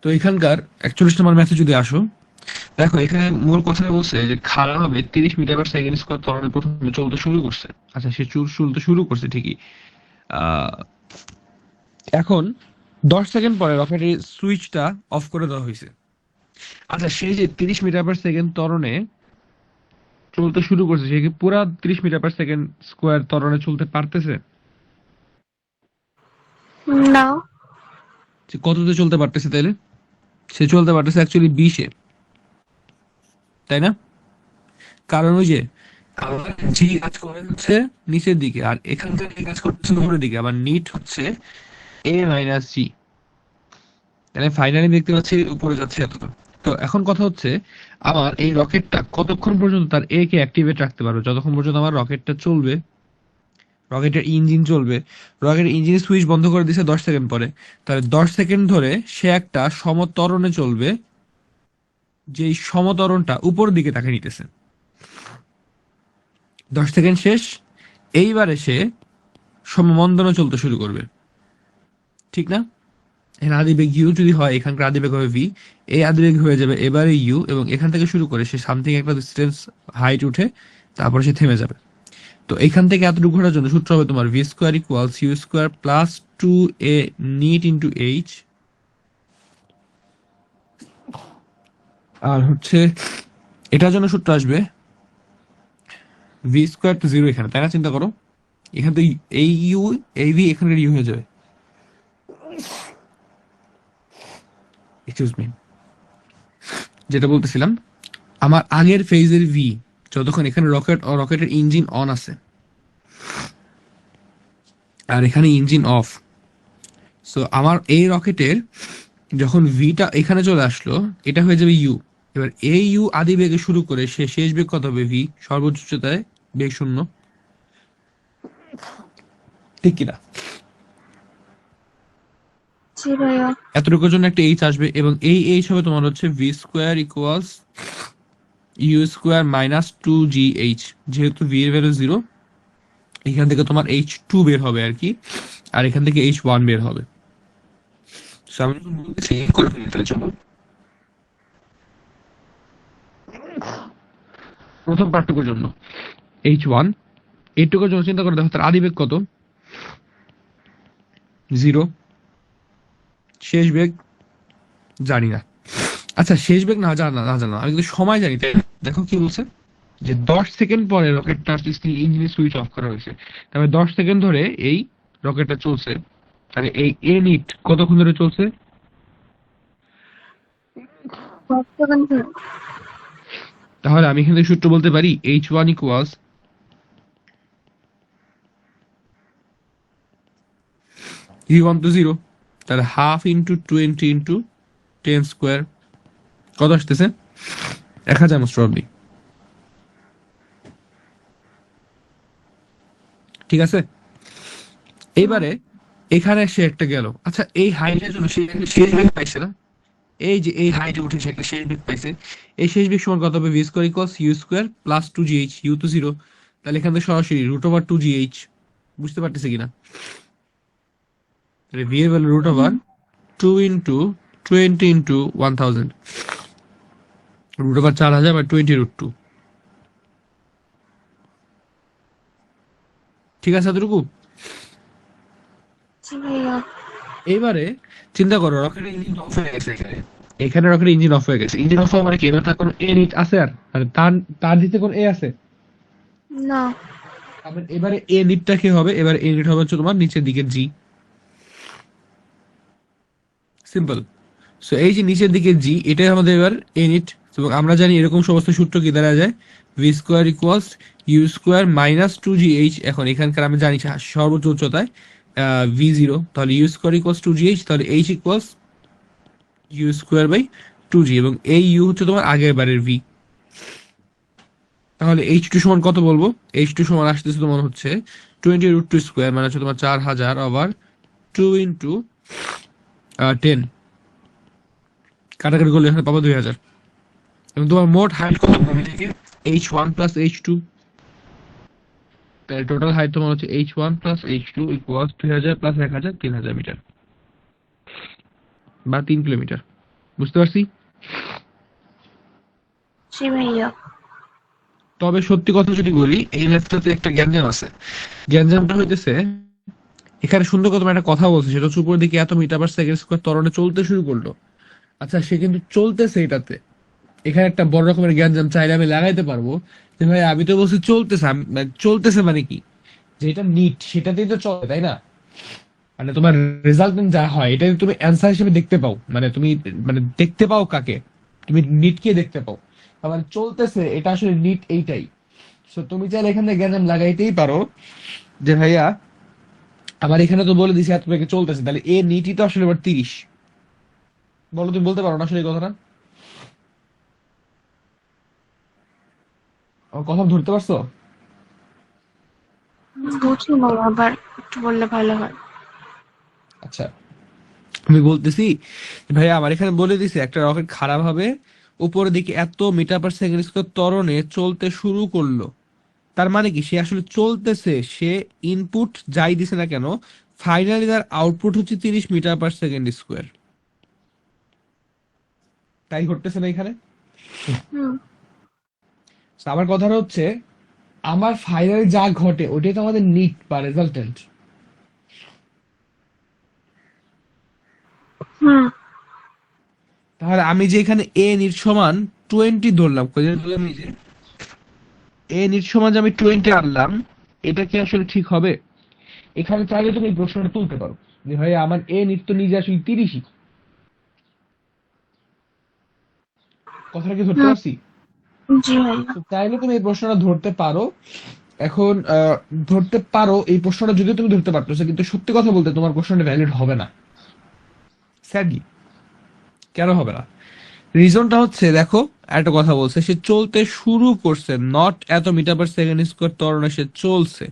তো এখানকার 41 নম্বর ম্যাথে যদি আসো, দেখো এখানে মূল কথা বলছে যে খাড়াভাবে 30 মিটার/সেকেন্ড স্কয়ার ত্বরণে প্রথমে চলতে শুরু করছে। আচ্ছা, সে চলতে শুরু করছে ঠিকই। আহ, এখন 10 সেকেন্ড পরে রকেটের সুইচটা অফ করে দেওয়া হয়েছে। আচ্ছা, সে যে 30 মিটার/সেকেন্ড ত্বরণে চলতে শুরু করছে, সে কি পুরা 30 মিটার/সেকেন্ড স্কোয়ার ত্বরণে চলতে পারতেছে? না। সে কততে চলতে পারতেছে তাইলে? সে চলতে পারতেছে অ্যাকচুয়ালি 20-এ, তাই না? কারণ ওই যে আমার জি কাজ করে হচ্ছে নিচের দিকে, আর এখান থেকে কাজ করতেছে উপরের দিকে, আবার নিট হচ্ছে a-g। তাহলে ফাইনালি দেখতে পাচ্ছি উপরে যাচ্ছে এতটা। তো এখন কথা হচ্ছে, আমার এই রকেটটা কতক্ষণ পর্যন্ত তার এ কে অ্যাক্টিভেট রাখতে পারবে? যতক্ষণ পর্যন্ত আমার রকেটটা চলবে, রকেটের ইঞ্জিন চলবে। রকেটের ইঞ্জিনের সুইচ বন্ধ করে দিয়েছে 10 সেকেন্ড পরে। তাহলে 10 সেকেন্ড ধরে সে একটা সমত্বরণে চলবে, যেই সমত্বরণটা উপর দিকে তাকে নিতেছে। 10 সেকেন্ড শেষ, এইবারে সে সমমন্দনে চলতে শুরু করবে, ঠিক না? এখানে আদিবেগ ইউ যদি হয়, এখানকার আদিবেগ হবে ভি, এই আদিবেগ হয়ে যাবে এবারে ইউ, এবং এখান থেকে শুরু করে সে সামথিং একটা ডিস্টেন্স হাইট উঠে তারপরে সে থেমে যাবে। তো এখান থেকে এতটুকু ঘোরার জন্য সূত্র হবে তোমার V square equals you square plus 2a net into H, আর হচ্ছে এটার জন্য সূত্র আসবে ভি স্কোয়ার টু জিরো এখানে, তাই না? চিন্তা করো, এখান থেকে এই ইউ, এই ভি এখানে ইউ হয়ে যাবে। এক্সকিউজ মি, যেটা বলতেছিলাম, আমার আগের ফেজের ভি, যতক্ষণ এখানে রকেটের ইঞ্জিন অন আছে আর এখানে ইঞ্জিন অফ, সো আমার এই রকেটের যখন ভিটা এখানে চলে আসলো, এটা হয়ে যাবে ইউ। এবার এই ইউ আদি বেগে শুরু করে সে শেষ বেগ কত হবে? ভি, সর্বোচ্চ উচ্চতায় বেগ শূন্য, ঠিক কিনা? জি ভাইয়া। এতটুকুর জন্য একটা এইচ আসবে, এবং এই এইচ হবে তোমার হচ্ছে v square equals you square minus 2gh। যেহেতু ভি এর ভ্যালু 0, এখান থেকে তোমার H2 বের হবে আর কি, আর এখান থেকে H1 বের হবে। So, আমি যখন বলতেছি করে ফেলি, তাহলে চলো প্রথম পার্টটুকুর জন্য H1, এইটুকুর জন্য চিন্তা করে দেখো তার আদিবেগ কত? 0। শেষ বেগ জানি না। আচ্ছা, শেষ বেগ না জানা, আমি কিন্তু সময় জানি, তাই না? দেখো কি বলছে, যে 10 সেকেন্ড পরে রকেটটা ইঞ্জিনের সুইচ অফ করা হয়েছে, তারপরে 10 সেকেন্ড ধরে এই রকেটটা চলছে। তাহলে এই এ নিট কতক্ষণ ধরে চলছে? 10 সেকেন্ড ধরে। তাহলে আমি এখান থেকে সূত্র বলতে পারি H1 ইকুয়ালস V1 to 0, তাহলে হাফ ইন্টু 20 ইন্টু 10 স্কোয়ার, কত আসতেছে? 1000 মোস্ট প্রবাবলি, ঠিক আছে? এবারে এখানে সে একটা গেল। আচ্ছা, এই হাইটের জন্য সে একটা শেষ বেগ পাইছে না? এই যে এই হাইটে উঠে সে একটা শেষ বেগ পাইছে। এই শেষ বেগ সমান কত হবে? V square equals you square plus 2gh, u তো 0, তাহলে এখান থেকে সরাসরি রুট ওভার 2gh। বুঝতে পারতেছে কিনা? তাহলে ভি এর value root over 2 into 20 into 1000, root over 4000 বা 20 রুট 2, ঠিক আছে এতটুকু? জি ভাইয়া। এইবারে চিন্তা করো, রকেটের ইঞ্জিন অফ হয়ে গেছে এখানে, এখানে রকেটের ইঞ্জিন অফ হয়ে গেছে। ইঞ্জিন অফ হওয়া মানে কি? এবার তার কোনো এ নিট আছে? আর মানে তার তার দিতে কোনো এ আছে? না। আবার এবারে এ নিটটা কি হবে? এবার এ নিট হবে হচ্ছে তোমার নিচের দিকের জি। সিম্পল। সো এই যে নিচের দিকে জি, এটাই আমাদের এবার এ নিট। এবং আমরা জানি এরকম সমস্ত সূত্র কি দ্বারা যায়? V square equals you square minus 2gh। এখন এখানকার আমি জানি সর্বোচ্চ উচ্চতায় ভি জিরো, তাহলে ইউ স্কোয়ার ইকুয়ালস 2gh, তাহলে h equals you square by 2g, এবং এই ইউ হচ্ছে তোমার আগের বারের ভি। তাহলে H2 সমান কত বলবো? H2 সমান আসতেছে তোমার হচ্ছে 20 রুট 2 স্কোয়ার, মানে হচ্ছে তোমার 4000 ওভার 2 ইন্টু 10, কাটাকাটি করলে এখানে পাবো 2000। এবং তোমার মোট হাইট কত ভূমি থেকে? H1 প্লাস H2, তাহলে টোটাল হাইট তোমার হচ্ছে H1 plus H2 equals 2000 plus 1000, 3000 metre বা 3 কিলোমিটার। বুঝতে পারছি? জি ভাইয়া। তবে সত্যি কথা যদি বলি, এই ম্যাথটাতে একটা গ্যাঞ্জাম আছে। গ্যাঞ্জামটা হইতেছে, এখানে সুন্দর কথা একটা কথা বলছে, সেটা হচ্ছে উপরের দিকে এত মিটার পার সেকেন্ড স্কোয়ার ত্বরণে চলতে শুরু করলো। আচ্ছা, সে কিন্তু চলতেছে এটাতে। এখানে একটা বড় রকমের গ্যাঞ্জাম চাইলে আমি লাগাইতে পারবো যে ভাই আমি তো বলছি চলতেছে, চলতেছে মানে কি, যে এটা নিট সেটাতেই তো চলে, তাই না? মানে তোমার রেজাল্টেন্ট যা হয় এটা তুমি অ্যান্সার হিসেবে দেখতে পাও, মানে তুমি মানে দেখতে পাও কাকে, তুমি নিটকে দেখতে পাও। তার মানে চলতেছে, এটা আসলে নিট এইটাই। সো তুমি চাইলে এখানে গ্যাঞ্জাম লাগাইতেই পারো যে ভাইয়া আমার এখানে তো বলে দিছি এত বেগে চলতেছে, তাহলে এ নিটই তো আসলে এবার 30। বলো, তুমি বলতে পারো না আসলে এই কথাটা? আমার কথা ধরতে পারছো? বুঝি না, আবার একটু বললে ভালো হয়। আচ্ছা, আমি বলতেছি ভাইয়া আমার এখানে বলে দিছে একটা রকেট খারাপ হবে, উপরের দিকে এত মিটার পার সেকেন্ড স্কোয়ার ত্বরণে চলতে শুরু করলো। তার মানে কি, সে আসলে চলতেছে, সে ইনপুট যাই দিছে না কেন, ফাইনালি তার আউটপুট হচ্ছে 30 মিটার পার সেকেন্ড স্কোয়ার। তাই ঘটতেছে না এখানে? হুম। So, আমার কথাটা হচ্ছে, আমার ফাইনালি যা ঘটে ওটাই তো আমাদের নিট বা রেজাল্টেন্ট। হুম। তাহলে আমি যে এখানে এ নিট সমান 20 ধরলাম, ধরলাম এই যে এ নিট সমান যে আমি 20 আনলাম, এটা কি আসলে ঠিক হবে? এখানে চাইলে তুমি এই প্রশ্নটা তুলতে পারো যে ভাই আমার এ নিট তো নিজে আসলে 30ই। কথাটা কি ধরতে হুম। পারছি? জি ভাইয়া। তো চাইলে তুমি এই প্রশ্নটা ধরতে পারো। এখন ধরতে পারো, এই প্রশ্নটা যদিও তুমি ধরতে পারতেছো, কিন্তু সত্যি কথা বলতে তোমার প্রশ্নটা ভ্যালিড হবে না, স্যাডলি। কেন হবে না? রিজনটা হচ্ছে, দেখো, একটা কথা বলছে, সে চলতে শুরু করছে, নট এত মিটার পার সেকেন্ড স্কোয়ার ত্বরণে সে চলছে।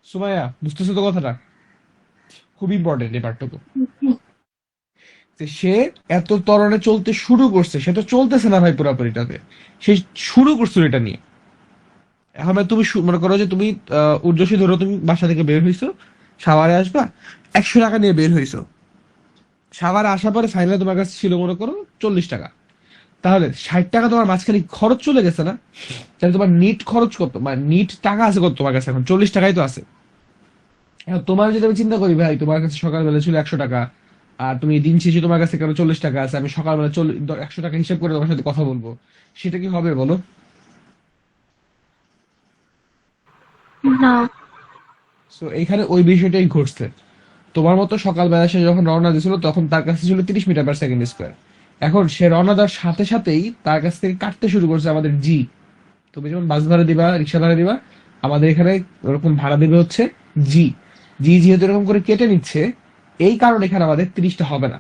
সুমাইয়া, বুঝতেছো তো কথাটা? খুব ইম্পর্টেন্ট এই পার্টটুকু। হুম। যে সে এত ত্বরণে চলতে শুরু করছে, সে তো চলতেছে না ভাই পুরোপুরিটাতে, সে শুরু করছিল এটা নিয়ে। এখন ভাই তুমি মনে করো যে তুমি ঊর্ধ্বশী ধরো, তুমি বাসা থেকে বের হইছো, সাভারে আসবা, 100 টাকা নিয়ে বের হইছো। সাভারে আসার পরে ফাইনালি তোমার কাছে ছিল মনে করো 40 টাকা। তাহলে 60 টাকা তোমার মাঝখানে খরচ চলে গেছে না? তাহলে তোমার নিট খরচ কত, মানে নিট টাকা আছে কত তোমার কাছে? এখন 40 টাকাই তো আছে। এখন তোমার যদি আমি চিন্তা করি ভাই, তোমার কাছে সকালবেলা ছিল 100 টাকা, আর তুমি দিন শেষে তোমার কাছে কেন 40 টাকা আছে, আমি সকালবেলা 100 টাকা হিসাব করে তোমার সাথে কথা বলবো, সেটা কি হবে বলো? না। তো এইখানে ওই বিষয়টাই ঘটছে। তোমার মতো সকালবেলা সে যখন রওনা দিয়েছিল তখন তার কাছে ছিল 30 মিটার পার সেকেন্ড স্কোয়ার। এখন সে রওনা দেওয়ার সাথে সাথেই তার কাছ থেকে কাটতে শুরু করছে আমাদের জি। তুমি যেমন বাস ভাড়া দিবা, রিক্সা ভাড়া দিবা, আমাদের এখানে ওরকম ভাড়া দিবে হচ্ছে জি। জি যেহেতু এরকম করে কেটে নিচ্ছে, এই কারণে এখানে আমাদের 30টা হবে না।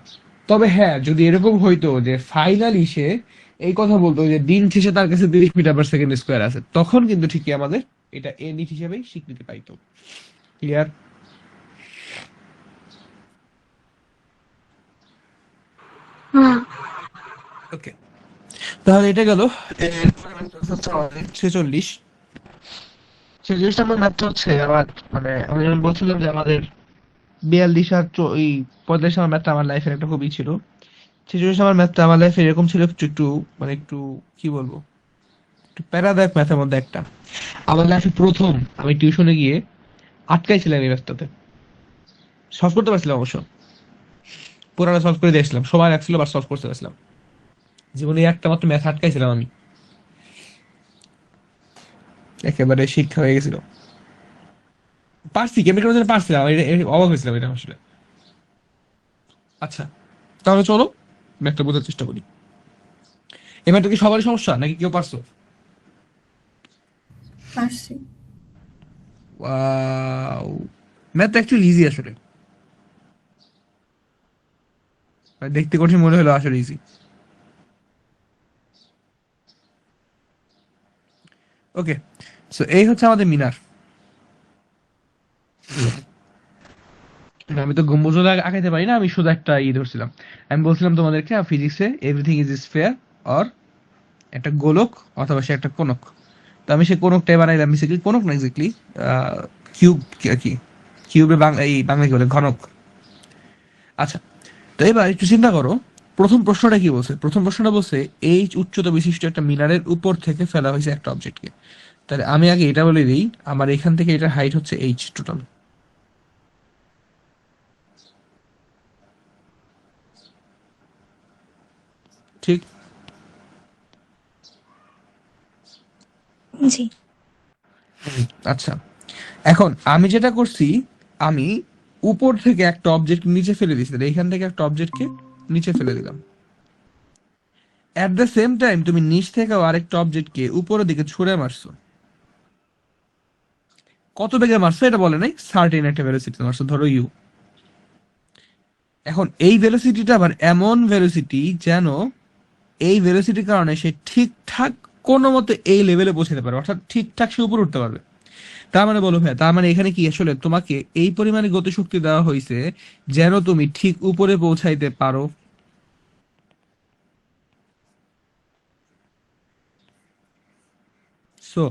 তবে হ্যাঁ, যদি এরকম হইতো যে ফাইনালি সে এই কথা বলতো যে দিন শেষে তার কাছে 30 মিটার পার সেকেন্ড স্কোয়ার আছে, তখন কিন্তু ঠিকই আমাদের এটা এ নিট হিসেবেই স্বীকৃতি পাইতো। ক্লিয়ার? হুম। ওকে, তাহলে এটা গেল। এরপরে হচ্ছে আমাদের 46। 46 নম্বর ম্যাথটা হচ্ছে আমার, মানে আমি যেমন বলছিলাম যে আমাদের 42 আর এই 45 নম্বর ম্যাথটা আমার লাইফের একটা হবি ছিল। 46 নম্বর ম্যাথটা আমার লাইফে এরকম ছিল, একটু একটু মানে একটু কি বলবো, একটু প্যারাদায়ক ম্যাথের মধ্যে একটা। আমার লাইফে প্রথম আমি টিউশনে গিয়ে আটকাইছিলাম এই ম্যাথটাতে, সলভ করতে পারছিলাম অবশ্য, পুরানো সলভ করে দিয়েছিলাম, সময় লাগছিল বা সলভ করতে পারছিলাম। জীবনে একটা মাত্র ম্যাথ আটকাইছিলাম আমি, একেবারে শিক্ষা হয়ে গেছিল। পারছি, কেমনি কেন জানি পারছিলাম, অবাক হয়েছিলাম এটা আসলে। আচ্ছা, তাহলে চলো ম্যাথটা বোঝার চেষ্টা করি। এই ম্যাথটা কি সবারই সমস্যা নাকি কেউ পারছো? পারছি। ওয়াও, ম্যাথ অ্যাকচুয়ালি ইজি আসলে, মানে দেখতে কঠিন মনে হলো, আসলে ইজি। ওকে, সো এই হচ্ছে আমাদের মিনার। আমি তো গম্বুজও আঁকাইতে পারি না, আমি শুধু একটা ধরছিলাম। আমি বলছিলাম তোমাদেরকে ফিজিক্সে এভরিথিং ইজ স্ফিয়ার, অর একটা গোলক অথবা সে একটা কোনক। তো আমি সেই কোনকটাই বানাইলাম, বেসিক্যালি কোনক না, এক্স্যাক্টলি কিউব আর কি। কিউবে বাংলা, এই বাংলা কি বলে, ঘনক। আচ্ছা, তো এবার একটু চিন্তা করো, প্রথম প্রশ্নটা কি বলছে? প্রথম প্রশ্নটা বলছে এইচ উচ্চতা বিশিষ্ট একটা মিনারের উপর থেকে ফেলা হয়েছে একটা অবজেক্টকে। তাহলে আমি আগে এটা বলে দিই, আমার এখান থেকে এটার হাইট হচ্ছে এইচ টোটাল। ঠিক? জি। আচ্ছা, এখন আমি যেটা করছি, আমি উপর থেকে একটা অবজেক্ট নিচে ফেলে দিচ্ছি। তাহলে এখান থেকে একটা অবজেক্টকে নিচে ফেলে দিলাম। অ্যাট দ্য সেম টাইম তুমি নিচ থেকেও আরেকটা অবজেক্টকে উপরের দিকে ছুঁড়ে মারছো। কত বেগে মারছো এটা বলে নাই, সার্টেন একটা ভেলোসিটি মারছো, ধরো ইউ। এখন এই ভেলোসিটিটা আবার এমন ভেলোসিটি যেন এই ভেলোসিটির কারণে সে ঠিকঠাক কোনো মতে এই লেভেলে পৌঁছাতে পারে, অর্থাৎ ঠিকঠাক সে উপরে উঠতে পারবে। তার মানে বলো ভাই, তার মানে এখানে কি আসলে তোমাকে এই পরিমাণে গতিশক্তি দেওয়া হয়েছে যেন তুমি ঠিক উপরে পৌঁছাইতে পারো। সো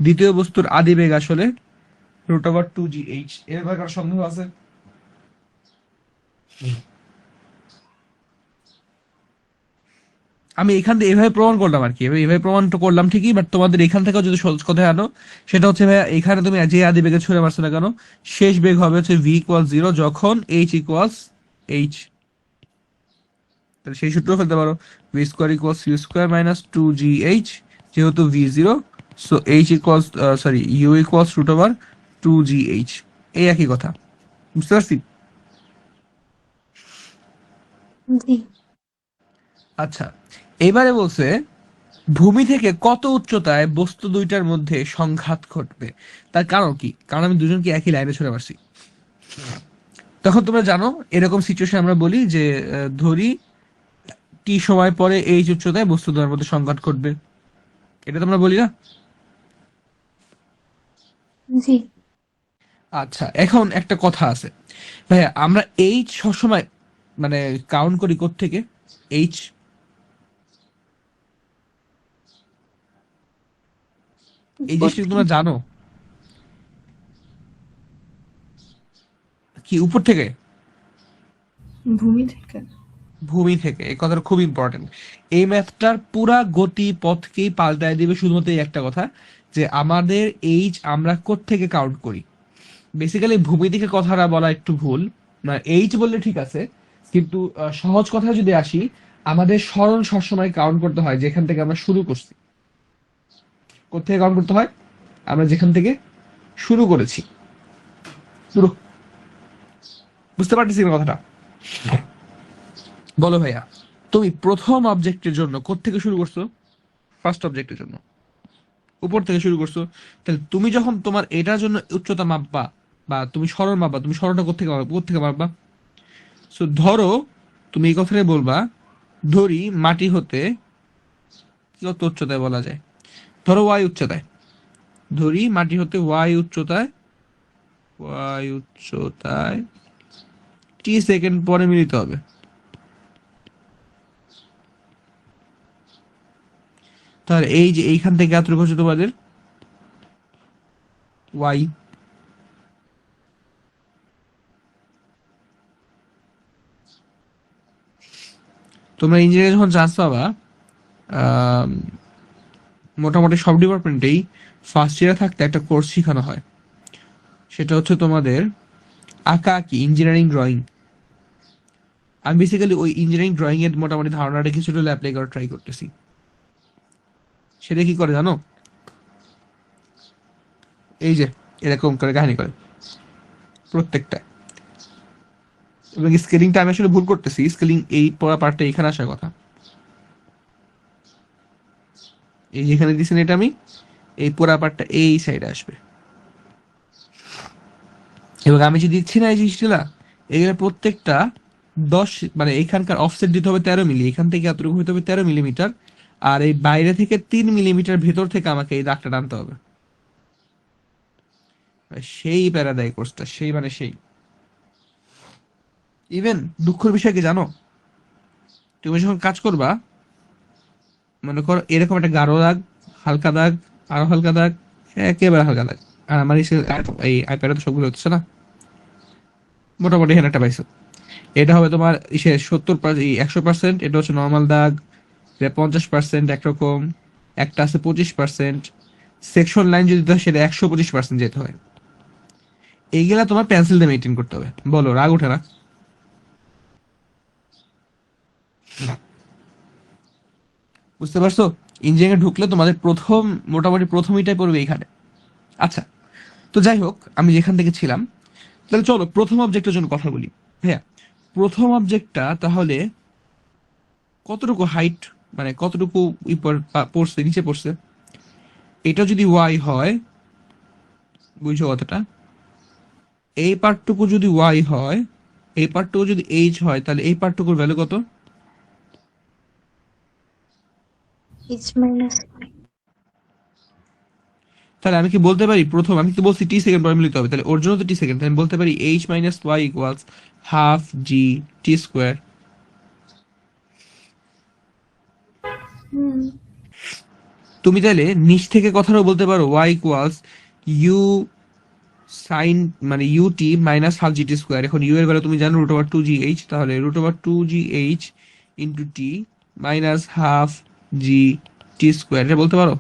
দ্বিতীয় বস্তুর আদি বেগ আসলে √2gh। এর ব্যাপারে কারো সন্দেহ আছে? আমি এখান থেকে এভাবে প্রমাণ করলাম আর কি, এভাবে প্রমাণ তো করলাম ঠিকই, বাট তোমাদের এখান থেকেও যদি সহজ কথা আনো, সেটা হচ্ছে ভাইয়া এখানে তুমি যে আদি বেগে ছুড়ে মারছো না কেন, শেষ বেগ হবে হচ্ছে v=0 যখন h=h। তাহলে সেই সূত্র ফেলতে পারো, v²= u² - 2gh, যেহেতু v0, সো u=√2gh। এই একই কথা, বুঝতে পারছি? জি। আচ্ছা, এবারে বলছে ভূমি থেকে কত উচ্চতায় বস্তু দুইটার মধ্যে সংঘাত ঘটবে। তার কারণ কি? কারণ আমি দুজনকে একই লাইনে ছুড়ে মারছি। তখন তোমরা জানো এরকম সিচুয়েশন আমরা বলি যে ধরি টি সময় পরে এই উচ্চতায় বস্তু দুটার মধ্যে সংঘাত ঘটবে, এটা তোমরা বলি না? জি। আচ্ছা, এখন একটা কথা আছে ভাইয়া, আমরা এইচ সবসময় মানে কাউন্ট করি কোত্থেকে? এইচ এই উপর জিনিসটা কি তোমরা থেকে। জানো? কি উপর থেকে? ভূমি থেকে। ভূমি থেকে, এই কথাটা খুব ইম্পর্টেন্ট। এই ম্যাথটার পুরা গতি পথকেই পাল্টায় দিবে শুধুমাত্র এই একটা কথা, যে আমাদের এইচ আমরা কোত্থেকে কাউন্ট করি। বেসিক্যালি ভূমি থেকে কথাটা বলা একটু ভুল, না এইচ বললে ঠিক আছে, কিন্তু সহজ কথা যদি আসি, আমাদের সরণ সবসময় কাউন্ট করতে হয় যেখান থেকে আমরা শুরু করছি। কোত্থেকে কাউন্ট করতে হয়? আমরা যেখান থেকে শুরু করেছি। শুরু, বুঝতে পারতেছি না কথাটা? বলো ভাইয়া, তুমি প্রথম অবজেক্টের জন্য কোত্থেকে শুরু করছো? ফার্স্ট অবজেক্টের জন্য উপর থেকে শুরু করছো। তাহলে তুমি যখন তোমার এটার জন্য উচ্চতা মাপবা বা তুমি সরণ মাপবা, তুমি সরণটা কোত্থেকে মাপবা? সো ধরো তুমি এই কথাটাই বলবা, ধরি মাটি হতে কত উচ্চতায় বলা যায়, ধরো ওয়াই উচ্চতায়, ধরি মাটি হতে ওয়াই উচ্চতায় টি সেকেন্ড পরে মিলিত হবে। তাহলে এই যে এইখান থেকে এতটুকু হচ্ছে তোমাদের ওয়াই। তোমরা ইঞ্জিনিয়ারিং যখন চান্স পাবা, আহ, মোটামুটি সব ডিপার্টমেন্টেই ফার্স্ট ইয়ারে থাকতে একটা কোর্স শেখানো হয়, সেটা হচ্ছে তোমাদের আঁকা আঁকি ইঞ্জিনিয়ারিং ড্রয়িং। আমি বেসিক্যালি ওই ইঞ্জিনিয়ারিং ড্রয়িং এর মোটামুটি ধারণাটা কিছুটা অ্যাপ্লাই করার ট্রাই করতেছি। সেটা কি করে জানো? এই যে এরকম করে কাহিনী করে প্রত্যেকটা, এবং স্কেলিংটা আমি আসলে ভুল করতেছি, স্কেলিং এই পড়া পার্টটা এখানে আসার কথা। এই যেখানে দিচ্ছেন এটা আমি, এই পুরা পার্টটা এই সাইডে আসবে, এবং আমি যে দিচ্ছি না এই জিনিসটা, এগুলো প্রত্যেকটা 10, মানে এখানকার অফসেট দিতে হবে 13 মিলি, এখান থেকে এতটুকু হতে হবে 13 মিলিমিটার, আর এই বাইরে থেকে 3 মিলিমিটার ভেতর থেকে আমাকে এই দাগটা টানতে হবে। সেই প্যারাদাই কোর্সটা, সেই মানে সেই। ইভেন দুঃখের বিষয় কি জানো, তুমি যখন কাজ করবা, মনে করো এরকম একটা গাঢ় দাগ, হালকা দাগ, আরো হালকা দাগ, একেবারে হালকা দাগ, আর আমার এই আইপ্যাডে তো সবগুলো হচ্ছে না, মোটামুটি এখানে একটা পাইছো। এটা হবে তোমার 100%, এটা হচ্ছে নর্মাল দাগ, এটা 50% একরকম, একটা আছে 25%, সেকশন লাইন যদি হয় সেটা 125% যেতে হয়। এইগুলা তোমার পেন্সিল দিয়ে মেনটেন করতে হবে। বলো, রাগ ওঠে না? বুঝতে পারছো? ইঞ্জিনিয়ারিং ঢুকলে তোমাদের মোটামুটি প্রথমইটাই পড়বে এইখানে। আচ্ছা, তো যাই হোক, আমি যেখান থেকে ছিলাম, তাহলে চলো প্রথম অবজেক্টের জন্য কথা বলি। হ্যাঁ, প্রথম অবজেক্টটা তাহলে কতটুকু হাইট, মানে কতটুকু পড়ছে, নিচে পড়ছে? এটা যদি ওয়াই হয়, বুঝছো কথাটা? এই পার্টটুকু যদি ওয়াই হয়, এই পার্টটুকু যদি এইচ হয়, তাহলে এই পার্টটুকুর ভ্যালু কত? H minus y. তাহলে আমি কি বলতে পারি, প্রথম আমি তো বলছি টি সেকেন্ড পরে মিলিত হবে, তাহলে ওর জন্য তো টি সেকেন্ড, তাহলে আমি বলতে পারি H minus Y equals half G T square. Hmm. তুমি তাহলে নিচ থেকে কথাটাও বলতে পারো ওয়াই ইকুয়ালস ইউ সাইন, মানে U T minus half G T square. এখন ইউ এর ভ্যালু তুমি জানো √2gh, তাহলে √2gh into T minus half G T square, এটা বলতে পারো।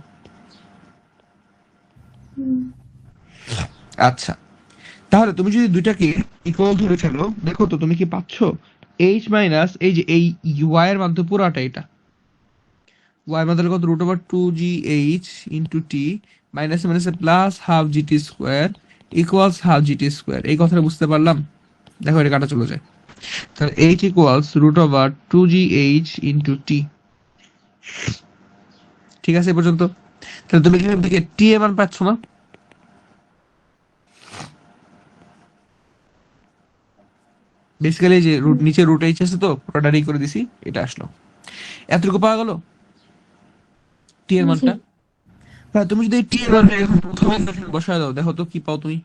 হুম। আচ্ছা, তাহলে তুমি যদি দুইটাকে ইকুয়াল ধরে ফেলো, দেখো তো তুমি কি পাচ্ছ? এইচ মাইনাস এই যে এই ওয়াই এর মান তো পুরাটা এটা, ওয়াই মান তাহলে কত? √2gh into T minus minus plus half G T square equals half G T square. এই কথাটা বুঝতে পারলাম? দেখো এটা কাটা চলে যায়, তাহলে এইচ ইকুয়ালস √2gh ইন্টু টি। ঠিক আছে এ পর্যন্ত? তাহলে তুমি এখান থেকে টি এর মান পাচ্ছ না? বেসিক্যালি যে নিচে √h আছে তো পুরোটা করে দিছি, এটা আসলো। এতটুকু পাওয়া গেল টি এর জি। মানটা। হ্যাঁ, তুমি যদি টি এর মানটা এখন প্রথমে বসায় দাও, দেখো তো কি পাও তুমি।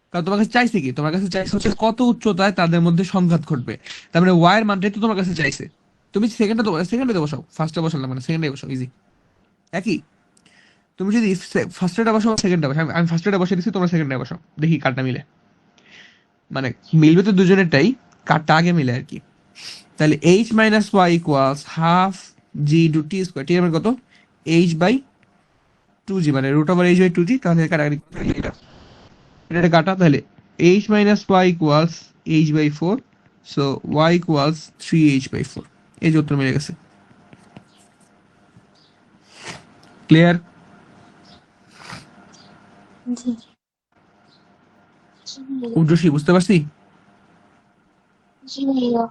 কারণ তোমার কাছে চাইছে কি, তোমার কাছে চাইছে হচ্ছে কত উচ্চতায় তাদের মধ্যে সংঘাত ঘটবে। তার মানে ওয়াই এর মানটাই তো তোমার কাছে চাইছে। তুমি সেকেন্ডে বসাও, ফার্স্টে বসালাম মানে সেকেন্ডে বসাও, ইজি একই। তুমি যদি ফার্স্টেটা বসাও সেকেন্ডটা বসাও, আমি ফার্স্টেটা বসে দিচ্ছি, তোমরা সেকেন্ডটা বসাও, দেখি কারটা মিলে। মানে মিলবে তো দুজনেরটাই, কারটা আগে মিলে আর কি। তাহলে H minus Y equals half G two T square. টি এর মান কত? এইচ বাই টু জি, মানে √h/2g। তাহলে কাটাকাটি করতে হবে এটা, এটা কাটা, তাহলে H minus Y equals h/4, so y equals 3h/4। এই যে উত্তর মিলে গেছে। ক্লিয়ার? জি। জি ভাইয়া। উর্জশী বুঝতে পারছি? জি ভাইয়া।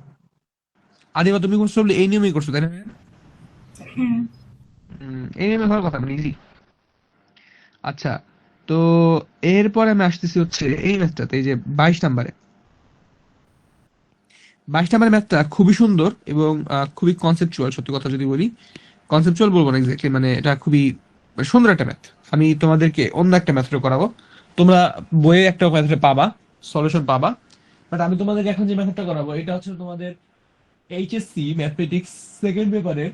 আদিবা তুমি করছো বলে এই নিয়মেই করছো, তাই না? হ্যাঁ। এই নিয়মে হওয়ার কথা, মানে ইজি। আচ্ছা, তো এরপরে আমি আসতেছি হচ্ছে এই ম্যাথটাতে, এই যে 22 নাম্বারে। 22 নাম্বারের ম্যাথটা খুবই সুন্দর এবং খুবই কনসেপচুয়াল। সত্যি কথা যদি বলি, কনসেপচুয়াল বলবো না এক্স্যাক্টলি, মানে এটা খুবই সুন্দর একটা ম্যাথ। আমি তোমাদেরকে অন্য একটা ম্যাথড করাবো, তোমরা বইয়ে একটা ম্যাথড পাবা, সলিউশন পাবা। বাট আমি তোমাদেরকে এখন যে ম্যাথডটা করাবো এটা হচ্ছে তোমাদের এইচএসসি ম্যাথমেটিক্স সেকেন্ড পেপারের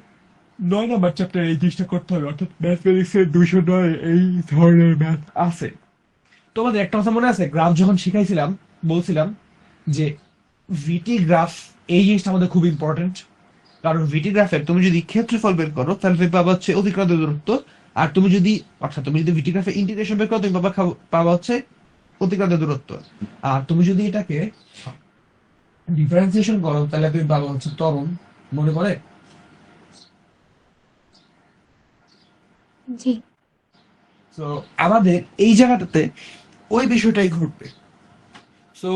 9 নাম্বার চ্যাপ্টার। এই জিনিসটা করতে হবে, অর্থাৎ ম্যাথমেটিক্স এর 209 এই ধরনের ম্যাথ আছে। তোমাদের একটা কথা মনে আছে, গ্রাফ যখন শিখাইছিলাম বলছিলাম যে ভিটি গ্রাফ, এই জিনিসটা আমাদের খুব ইম্পর্টেন্ট। কারণ ভিটি গ্রাফের তুমি যদি ক্ষেত্রফল বের করো তাহলে তুমি পাবা হচ্ছে অতিক্রান্ত দূরত্ব। আর তুমি যদি, অর্থাৎ তুমি যদি ভিটি গ্রাফের ইন্টিগ্রেশন বের করো, তুমি পাবা হচ্ছে অতিক্রান্ত দূরত্ব। আর তুমি যদি এটাকে ডিফারেন্সিয়েশন করো তাহলে তুমি পাবা হচ্ছে ত্বরণ। মনে পড়ে? জি। তো আমাদের এই জায়গাটাতে ওই বিষয়টাই ঘটবে। সো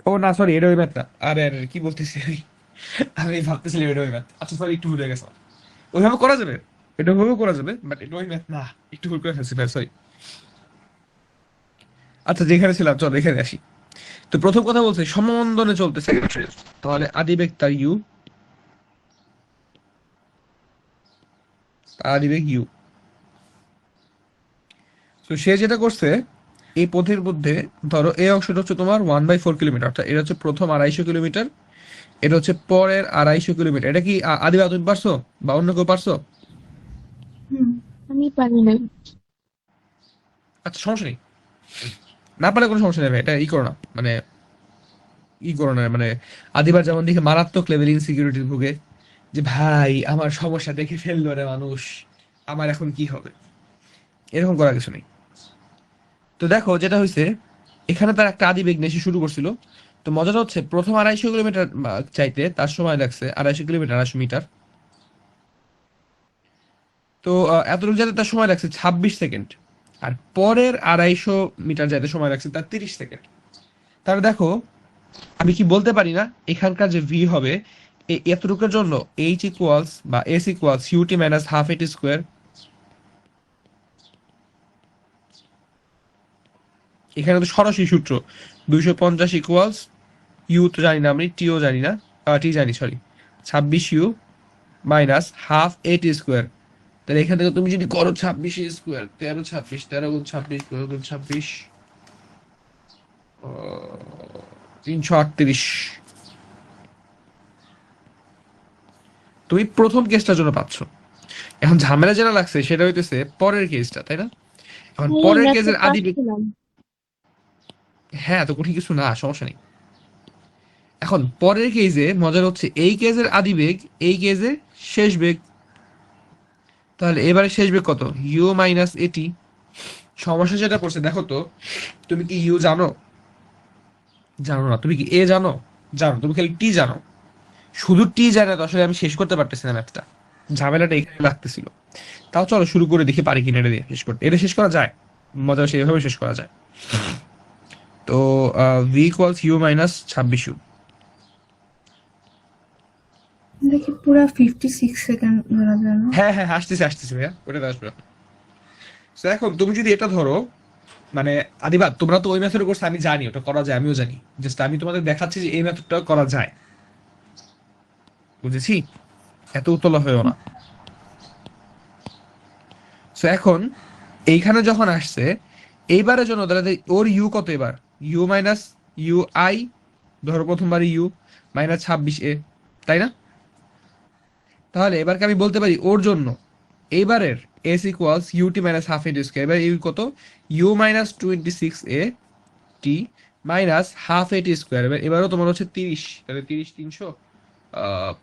ও না, সরি, এটা ওই ম্যাথ না। আরে আরে কি বলতেছি আমি, আমি ভাবতেছিলাম এটা ওই ম্যাথ। আচ্ছা সরি, একটু ভুলে গেছে। ওইভাবে করা যাবে, এটা ওইভাবে করা যাবে, বাট এটা ওই ম্যাথ না। একটু ভুল করে ফেলছি ভাই, সরি। আচ্ছা, যেখানে ছিলাম চল এখানে আসি। তো প্রথম কথা বলছে সমবন্ধনে চলতেছে, তাহলে আদিবেগ তার ইউ, আদিবেগ ইউ। তো সে যেটা করছে, এই পথের মধ্যে ধরো এই অংশটা হচ্ছে তোমার 1/4 কিলোমিটার, অর্থাৎ এটা হচ্ছে প্রথম 250 কিলোমিটার, এটা হচ্ছে পরের 250 কিলোমিটার। এটা কি আদিবা তুমি পারছো বা অন্য কেউ পারছো? হুম। আমি পারি না। আচ্ছা সমস্যা নেই, না পারলে কোনো সমস্যা নেই ভাই, এটা ই করো না, মানে ই করো না, মানে আদিবার যেমন দেখে মারাত্মক লেভেল ইনসিকিউরিটি ভুগে, যে ভাই আমার সমস্যা দেখে ফেললো রে মানুষ, আমার এখন কি হবে, এরকম করার কিছু নেই। তো দেখো যেটা হয়েছে, এখানে তার একটা আদিবেগ নিয়ে এসে শুরু করছিল। তো মজাটা হচ্ছে প্রথম 250 কিলোমিটার চাইতে তার সময় লাগছে 250 কিলোমিটার, 200 মিটার। তো এতটুকু যেতে তার সময় লাগছে 26 সেকেন্ড। আর পরের 250 মিটার যেতে সময় লাগছে তার 30 সেকেন্ড। তাহলে দেখো, আমি কি বলতে পারি না এখানকার যে ভি হবে এতটুকুর জন্য এইচ ইকুয়ালস বা s equals u t minus half a t square. এখানে তো সরাসরি সূত্র 250 ইকুয়ালস ইউ তো জানি না, আমি টিও জানি না, টি জানি sorry, 26 you minus half a t square. তাহলে এখান থেকে তুমি যদি করো 26 স্কোয়ার, 13 26, 13 গুণ 26, 13 গুণ 26, 338। তুমি প্রথম কেসটার জন্য পাচ্ছ। এখন ঝামেলা যেটা লাগছে সেটা হইতেছে পরের কেসটা, তাই না? এখন এই পরের মেথড কেসের আদি পাচ্ছিলাম। হ্যাঁ, তো কঠিন কিছু না, সমস্যা নেই। এখন পরের কেসে মজার হচ্ছে এই কেসের আদি বেগ, এই কেসে শেষ বেগ। তাহলে এবারে শেষ বেগ কত? ইউ মাইনাস এটি। সমস্যা যেটা পড়ছে দেখো তো, তুমি কি ইউ জানো? জানো না। তুমি কি এ জানো? জানো। তুমি খালি টি জানো। শুধু টি জানে তো আসলে আমি শেষ করতে পারতেছি না ম্যাথটা, ঝামেলাটা এখানে লাগতেছিল। তাও চলো শুরু করে দেখি পারি কিনা এটা দিয়ে শেষ করতে। এটা শেষ করা যায়, মজা সেভাবে শেষ করা যায়। তো v equals u minus 26 u. দেখি পুরা 56 সেকেন্ড ধরা যায় না? হ্যাঁ হ্যাঁ, আসতেছে আসতেছে ভাইয়া, ওটা আসবে। So এখন তুমি যদি এটা ধরো, মানে আদিবাদ তোমরা তো ওই মেথডে করছো, আমি জানি ওটা করা যায়, আমিও জানি। জাস্ট আমি তোমাদের দেখাচ্ছি যে এই মেথডটা করা যায়, বুঝেছি? এত উতলা হয়েও না। সো এখন এইখানে যখন আসছে এইবারের জন্য তাহলে ওর ইউ কত এবার? ইউ মাইনাস ইউ আই, ধরো প্রথমবার ইউ মাইনাস 26 এ, তাই না? তাহলে এবারকে আমি বলতে পারি ওর জন্য এইবারের s equals u t minus half a t square. এবার ইউ কত? U minus 26 a t minus half a t square. এবার এবারও তোমার হচ্ছে 30, তাহলে 30 300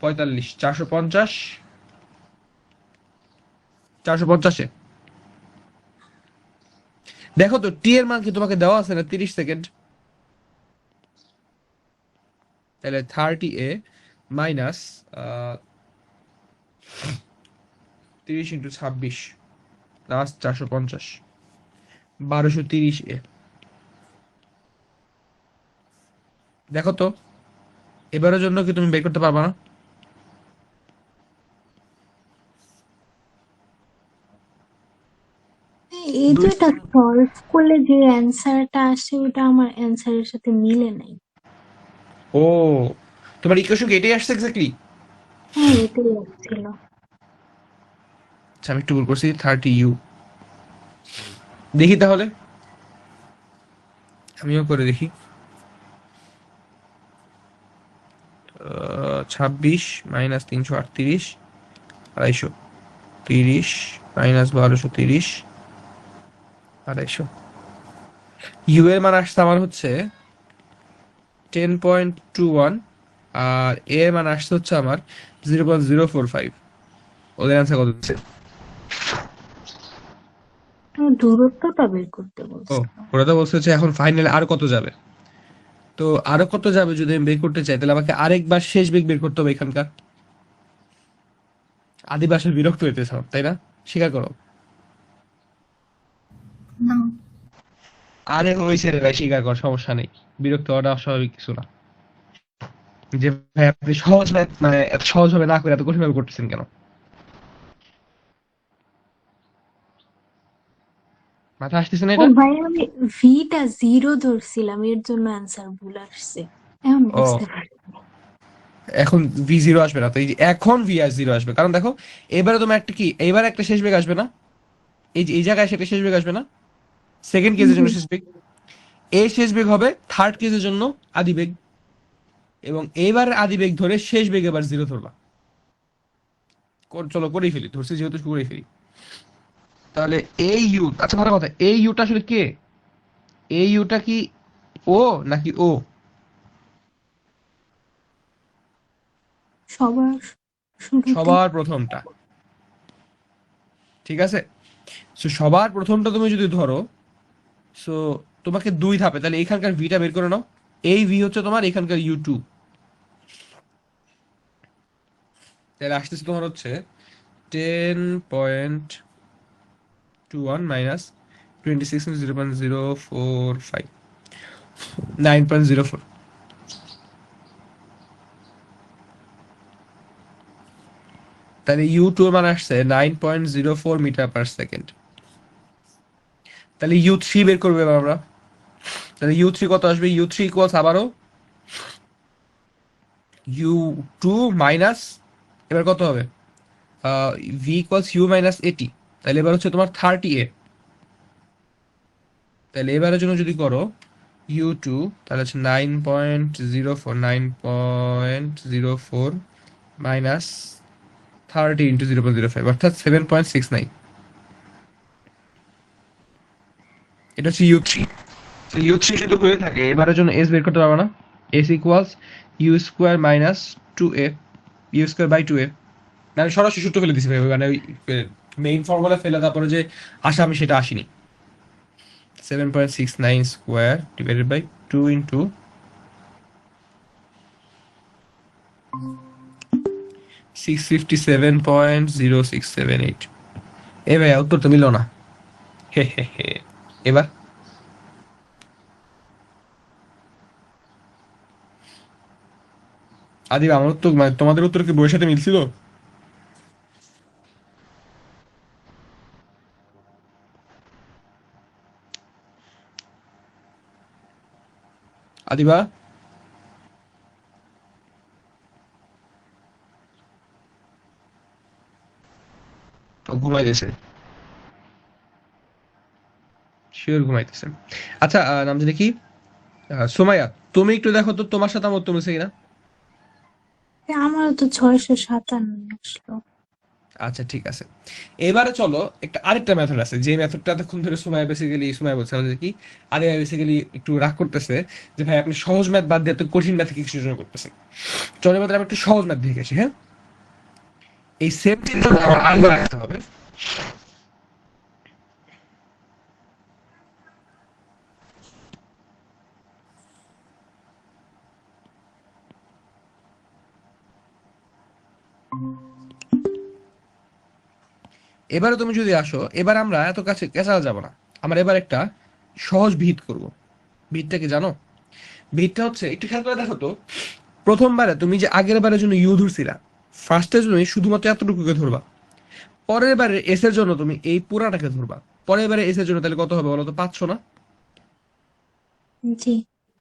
45, 450, 450-এ। দেখো তো টি এর মান কি তোমাকে দেওয়া আছে না? 30 সেকেন্ড। তাহলে 30 এ মাইনাস 30 × 26 প্লাস 450, 1230 এ। দেখো তো এবারের জন্য কি তুমি বের করতে পারবা না? এই দুই যেটা সলভ করলে যে অ্যান্সারটা আসে ওটা আমার অ্যান্সারের সাথে মিলে নাই। ও, তোমার ইকুয়েশন কি এটাই আসছে এক্স্যাক্টলি? হ্যাঁ, এটাই আসছিল। আচ্ছা, আমি একটু ভুল করছি। 30 ইউ, দেখি তাহলে আমিও করে দেখি। 26 মাইনাস 338, 230 মাইনাস 1230, 250। ইউ এর মান আসছে আমার হচ্ছে 10.21, আর এ এর মান আসছে হচ্ছে আমার 0.045। ওদের অ্যান্সার কত দিচ্ছে? আমার দূরত্বটা বের করতে ও, বলছিল। ওরা তো বলছে হচ্ছে এখন ফাইনালে আর কত যাবে। তো আরো কত যাবে যদি আমি বের করতে চাই, তাহলে আমাকে আরেকবার শেষ বেগ বের করতে হবে এখানকার। আদিবাসীর বিরক্ত হইতেছ, তাই না? স্বীকার করো। না, আরে হয়েছে রে ভাই, স্বীকার কর, সমস্যা নেই। বিরক্ত হওয়াটা অস্বাভাবিক কিছু না। যে ভাই আপনি সহজ মানে এত সহজ ভাবে না করে এত কঠিন ভাবে করতেছেন কেন? মাথা আসতেছে না ও এটা? ভাই, আমি ভিটা জিরো ধরছিলাম, এর জন্য অ্যান্সার ভুল আসছে। এখন ও, বুঝতে পারছি। এখন ভি 0 আসবে না, তো এই যে এখন ভি আর 0 আসবে, কারণ দেখো এবারে তোমার একটা কি, এইবার একটা শেষ বেগ আসবে না? এই যে এই জায়গায় সেটা শেষ বেগ আসবে না? সেকেন্ড কেসের জি। জন্য শেষ বেগ। এই শেষ বেগ হবে থার্ড কেসের জন্য আদি বেগ, এবং এইবারের আদি বেগ ধরে শেষ বেগ এবার 0 ধরবা। চলো করেই ফেলি, ধরছি যেহেতু করেই ফেলি। তাহলে এই ইউ, আচ্ছা ভালো কথা, এই ইউটা আসলে কে? এই ইউটা কি ও নাকি ও? সবার শুরুতে। সবার প্রথমটা, ঠিক আছে। সো সবার প্রথমটা তুমি যদি ধরো, সো তোমাকে দুই ধাপে, তাহলে এখানকার ভিটা বের করে নাও। এই ভি হচ্ছে তোমার এখানকার ইউ টু, তাহলে আসতেছে তোমার হচ্ছে 10.21 মাইনাস 26 0.045, 9.04। তাহলে ইউ টু এর মান আসছে 9.04 মিটার পার সেকেন্ড। তাহলে ইউ থ্রি বের করবে এবার আমরা। তাহলে ইউ থ্রি কত আসবে? ইউ থ্রি ইকুয়ালস আবারও ইউ টু মাইনাস, এবার কত হবে? ভি ইকুয়ালস ইউ মাইনাস এটি। তাহলে এবার হচ্ছে তোমার 30 এ। তাহলে এবারের জন্য যদি করো ইউ টু, তাহলে হচ্ছে 9.04, 9.04 মাইনাস 30 ইন্টু 0.05, অর্থাৎ 7.69। এটা হচ্ছে ইউ থ্রি। ইউ থ্রি যদি হয়ে থাকে, এবারের জন্য এস বের করতে পারবো না। S equals you square minus 2a, u square by 2a। আমি সরাসরি সূত্র ফেলে দিছি ভাই, মানে ওই মেইন ফর্মুলা ফেলে তারপরে যে আসা আমি সেটা আসিনি। 7.69 স্কোয়ার ডিভাইডেড বাই 2 ইন্টু 657.0678। এ ভাই উত্তর তো মিললো না, হে হে হে। এবার আদিব, আমার উত্তর মানে তোমাদের উত্তর কি বইয়ের সাথে মিলছিল? আদিবা ঘুমাইতেছে, শিওর ঘুমাইতেছে। আচ্ছা, নাম জানি কি? সুমাইয়া, তুমি একটু দেখো তো তোমার সাথে আমার উত্তর মিলছে কিনা। আমারও তো 657 আসলো। আচ্ছা ঠিক আছে। এবারে চলো একটা আরেকটা মেথড আছে, যে মেথডটা এতক্ষণ ধরে সুমাইয়া বলছে আমাদের কি, আরে বেসিক্যালি একটু রাগ করতেছে যে ভাই আপনি সহজ ম্যাথ বাদ দিয়ে তো কঠিন ম্যাথে কিছু জন্য করতেছেন। চলো এবার আমি একটু সহজ ম্যাথ দেখে আসি, হ্যাঁ। এই সেম চিন্তা আমার আরেকবার রাখতে হবে। এবারে তুমি যদি আসো, এবার আমরা এত কাছে কেঁচাল যাব না। আমরা এবার একটা সহজ ভিত করব। ভিতটা কি জানো? ভিতটা হচ্ছে, একটু খেয়াল করে দেখো তো, প্রথমবারে তুমি যে আগের বারের জন্য ইউ ধরছিলা, ফার্স্টের জন্য শুধুমাত্র এতটুকুকে ধরবা। পরের বারে এস এর জন্য তুমি এই পুরাটাকে ধরবা। পরের বারে এস এর জন্য তাহলে কত হবে বলো তো? 500 না? জি।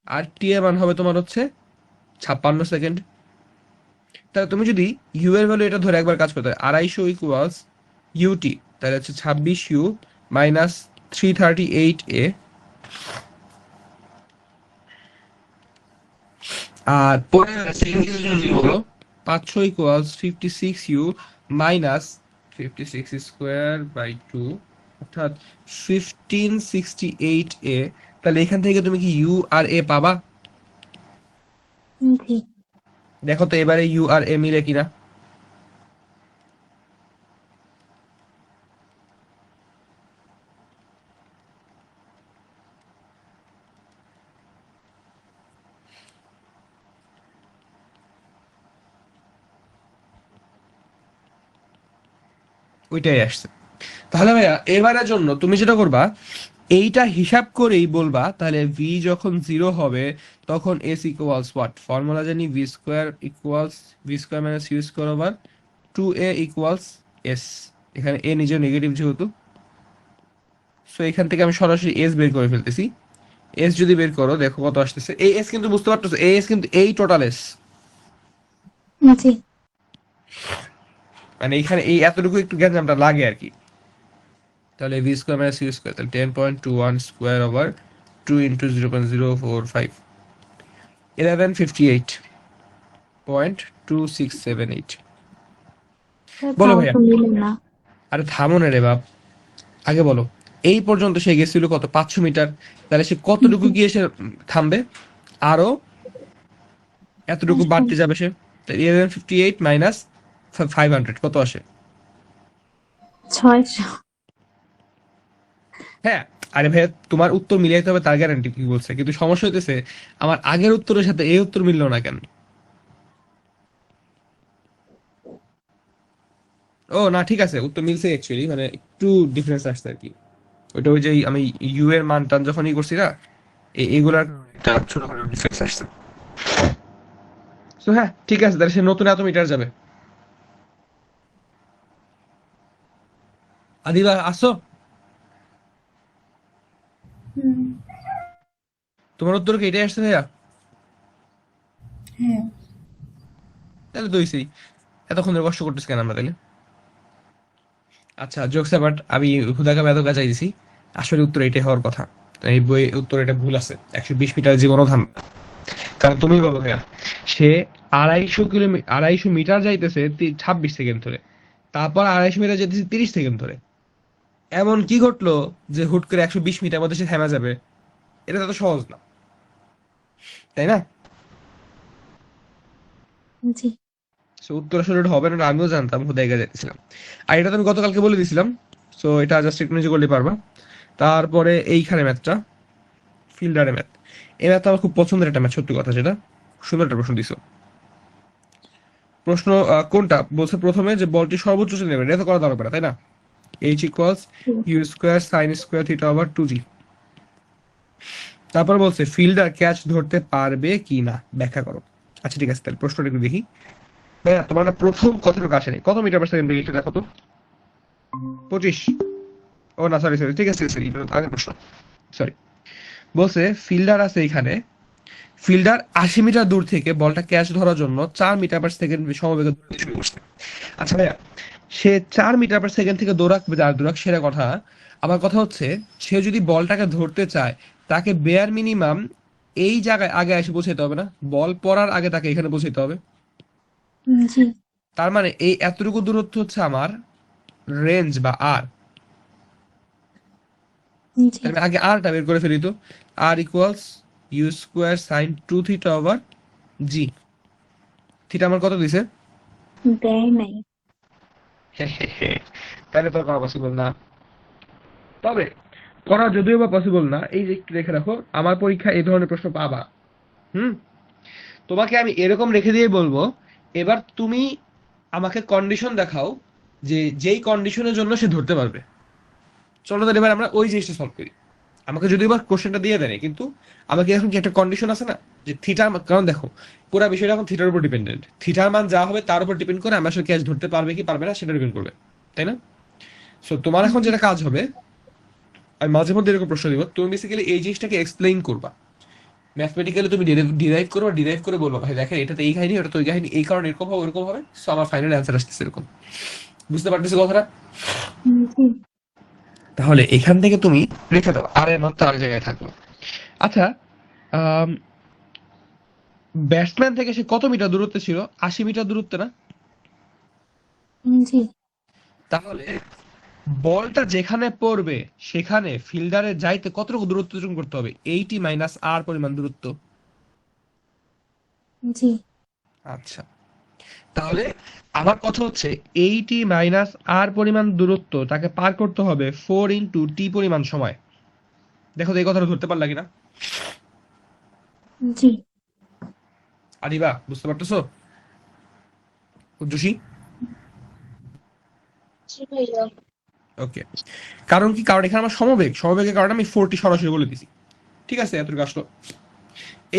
আর টি এর মান হবে তোমার হচ্ছে 56 সেকেন্ড। তাহলে তুমি যদি ইউ এর ভ্যালু এটা ধরে একবার কাজ করতে হয়, 250 ইকুয়ালস ইউটি, তাহলে হচ্ছে 26 ইউ মাইনাস 338 এ। আর পরে সেকেন্ড কেসের জন্য কি হলো? 500 equals 56 u minus 56 square by 2, অর্থাৎ 1568 এ। তাহলে এখান থেকে তুমি কি ইউ আর এ পাবা? জি। দেখো তো এবারে ইউ আর এ মিলে কিনা। ওইটাই আসছে। তাহলে ভাইয়া এবারের জন্য তুমি যেটা করবা, এইটা হিসাব করেই বলবা তাহলে ভি যখন 0 হবে তখন এস ইকুয়ালস হোয়াট, ফর্মুলা জানি v square equals v square minus u square over 2a equals s. এখানে এ নিজে নেগেটিভ যেহেতু, সো এখান থেকে আমি সরাসরি এস বের করে ফেলতেছি। এস যদি বের করো দেখো কত আসতেছে। এই এস কিন্তু বুঝতে পারতেছো, এই এস কিন্তু এই টোটাল এস, জি। মানে এখানে এই এতটুকু একটু গ্যাঞ্জামটা লাগে আর কি। তাহলে v square minus u square, তাহলে 10.21 স্কোয়ার ওভার 2 ইন্টু 0.045, 1158.2678। বলো তাও ভাইয়া। তো মিলে না। আরে থামো না রে বাপ, আগে বলো এই পর্যন্ত সে গেছিল কত 500 মিটার, তাহলে সে কতটুকু গিয়ে সে থামবে, আরো এতটুকু বাড়তে যাবে সে। 1158 মাইনাস 500 কত আসে? 600। হ্যাঁ, আরে ভাই তোমার উত্তর মিলাইতে হবে তার গ্যারান্টি কি বলছে, কিন্তু সমস্যা হইতেছে আমার আগের উত্তরের সাথে এই উত্তর মিললো না কেন? ও না ঠিক আছে, উত্তর মিলছে অ্যাকচুয়ালি, মানে একটু ডিফারেন্স আসছে আর কি। ওইটা ওই যে আমি ইউ এর মান টান যখন ই করছি না, এগুলার একটা ছোটখাটো ডিফারেন্স আসছে। তো হ্যাঁ ঠিক আছে, তাহলে সে নতুন এত মিটার যাবে। আদিবা আসো, হুম, তোমার উত্তর কি এটাই আসছে ভাইয়া? হ্যাঁ। তাহলে তো হইছেই, এতক্ষণ ধরে কষ্ট করতেছি কেন আমরা তাহলে? আচ্ছা জোকস অ্যাপার্ট, আমি হুদাকে এত গাছাই দিছি, আসলে উত্তর এটাই হওয়ার কথা। এই বই উত্তর এটা ভুল আছে, 120 মিটার জীবনও থাম। কারণ তুমি বলো ভাইয়া, সে 250 মিটার যাইতেছে 26 সেকেন্ড ধরে, তারপর 250 মিটার যেতেছে 30 সেকেন্ড ধরে। এমন কি ঘটলো যে হুট করে 120 মিটার মধ্যে সে থেমে যাবে? এটা তো এত সহজ না, তাই না? জি। সো উত্তর আসলে এটা হবে না, এটা আমিও জানতাম, হুদায় যাইতেছিলাম। আর এটা তো আমি গতকালকে বলে দিছিলাম। সো এটা জাস্ট একটু নিজে করলে পারবা। তারপরে এইখানে ম্যাথটা, ফিল্ডারের ম্যাথ। এই ম্যাথটা আমার খুব পছন্দের একটা ম্যাথ, সত্যি কথা যেটা। সুন্দর একটা প্রশ্ন দিছো। প্রশ্ন কোনটা বলছে প্রথমে যে বলটি সর্বোচ্চ উচ্চতা নেবে, এটা তো করা দরকার তাই না? H equals you square sine square theta over 2g। তারপর বলছে ফিল্ডার ক্যাচ ধরতে পারবে কি না ব্যাখ্যা করো। আচ্ছা ঠিক আছে, তাহলে প্রশ্নটা একটু দেখি। ভাইয়া তোমার না প্রথম কতটুকু আসেনি, কত মিটার পার সেকেন্ড বেরিয়েছে দেখো তো? 25। ও না সরি সরি, ঠিক আছে ঠিক আছে, এটা তো আগের প্রশ্ন, সরি। বলছে ফিল্ডার আছে এখানে, ফিল্ডার 80 মিটার দূর থেকে বলটা ক্যাচ ধরার জন্য 4 মিটার পার সেকেন্ড সমবেগে দৌড়াতে শুরু করছে। আচ্ছা ভাইয়া, সে 4 মিটার পার সেকেন্ড থেকে দৌড়াক আর দৌড়াক সেরা কথা, আমার কথা হচ্ছে সে যদি বলটাকে ধরতে চায়, তাকে বেয়ার মিনিমাম এই জায়গায় আগে এসে পৌঁছাতে হবে না? বল পড়ার আগে তাকে এখানে পৌঁছাতে হবে। জি। তার মানে এই এতটুকু দূরত্ব হচ্ছে আমার রেঞ্জ বা আর। জি। তাহলে আমি আগে আরটা বের করে ফেলি তো। R equals you square sine 2 theta over G. Theta আমার কত দিছে? দেয় নাই। তাহলে তো করা পসিবল না। তবে করা যদিও বা পসিবল না, এই যে একটু রেখে রাখো, আমার পরীক্ষা এই ধরনের প্রশ্ন পাবা। হুম। তোমাকে আমি এরকম রেখে দিয়ে বলবো, এবার তুমি আমাকে কন্ডিশন দেখাও যে যেই কন্ডিশনের জন্য সে ধরতে পারবে। চলো তাহলে এবার আমরা ওই জিনিসটা সলভ করি। আমাকে যদি এবার কোশ্চেনটা দিয়ে দেয় কিন্তু আমাকে এখন কি একটা কন্ডিশন আছে না, যে থিটার, কারণ দেখো পুরো বিষয়টা এখন থিটার উপর ডিপেন্ডেন্ট, থিটার মান যা হবে তার উপর ডিপেন্ড করে আমরা আসলে ক্যাচ ধরতে পারবে কি পারবে না সেটা ডিপেন্ড করবে, তাই না? সো তোমার এখন যেটা কাজ হবে, আমি মাঝে মধ্যে এরকম প্রশ্ন দিব, তুমি বেসিক্যালি এই জিনিসটাকে এক্সপ্লেইন করবা ম্যাথমেটিক্যালি, তুমি ডিরাইভ করবা, ডিরাইভ করে বলবা ভাই দেখেন এটাতে এই কাহিনী, ওটা তো ওই কাহিনী, এই কারণে এরকম হবে ওরকম হবে, সো আমার ফাইনাল অ্যান্সার আসতেছে এরকম। বুঝতে পারতেছি কথাটা? জি। তাহলে এখান থেকে তুমি রেখে দাও, আর এর মান তার জায়গায় থাকলো। আচ্ছা, ব্যাটসম্যান থেকে সে কত মিটার দূরত্বে ছিল? 80 মিটার দূরত্বে না? জি। তাহলে বলটা যেখানে পড়বে সেখানে ফিল্ডারের যাইতে কতটুকু দূরত্ব অতিক্রম করতে হবে? 80 - পরিমাণ দূরত্ব। জি। আচ্ছা, তাহলে আমার কথা হচ্ছে 80 - পরিমাণ দূরত্ব তাকে পার করতে হবে 4 × t পরিমাণ সময়। দেখো তো এই কথাটা ধরতে পারলা কিনা? জি। আদিবা বুঝতে পারতেছো? উজ্জসী? জি ভাইয়া। ওকে। কারণ কি, কারণ এখানে আমার সমবেগ, সমবেগের কারণে আমি 40 সরাসরি বলে দিছি। ঠিক আছে, এতটুকু আসলো।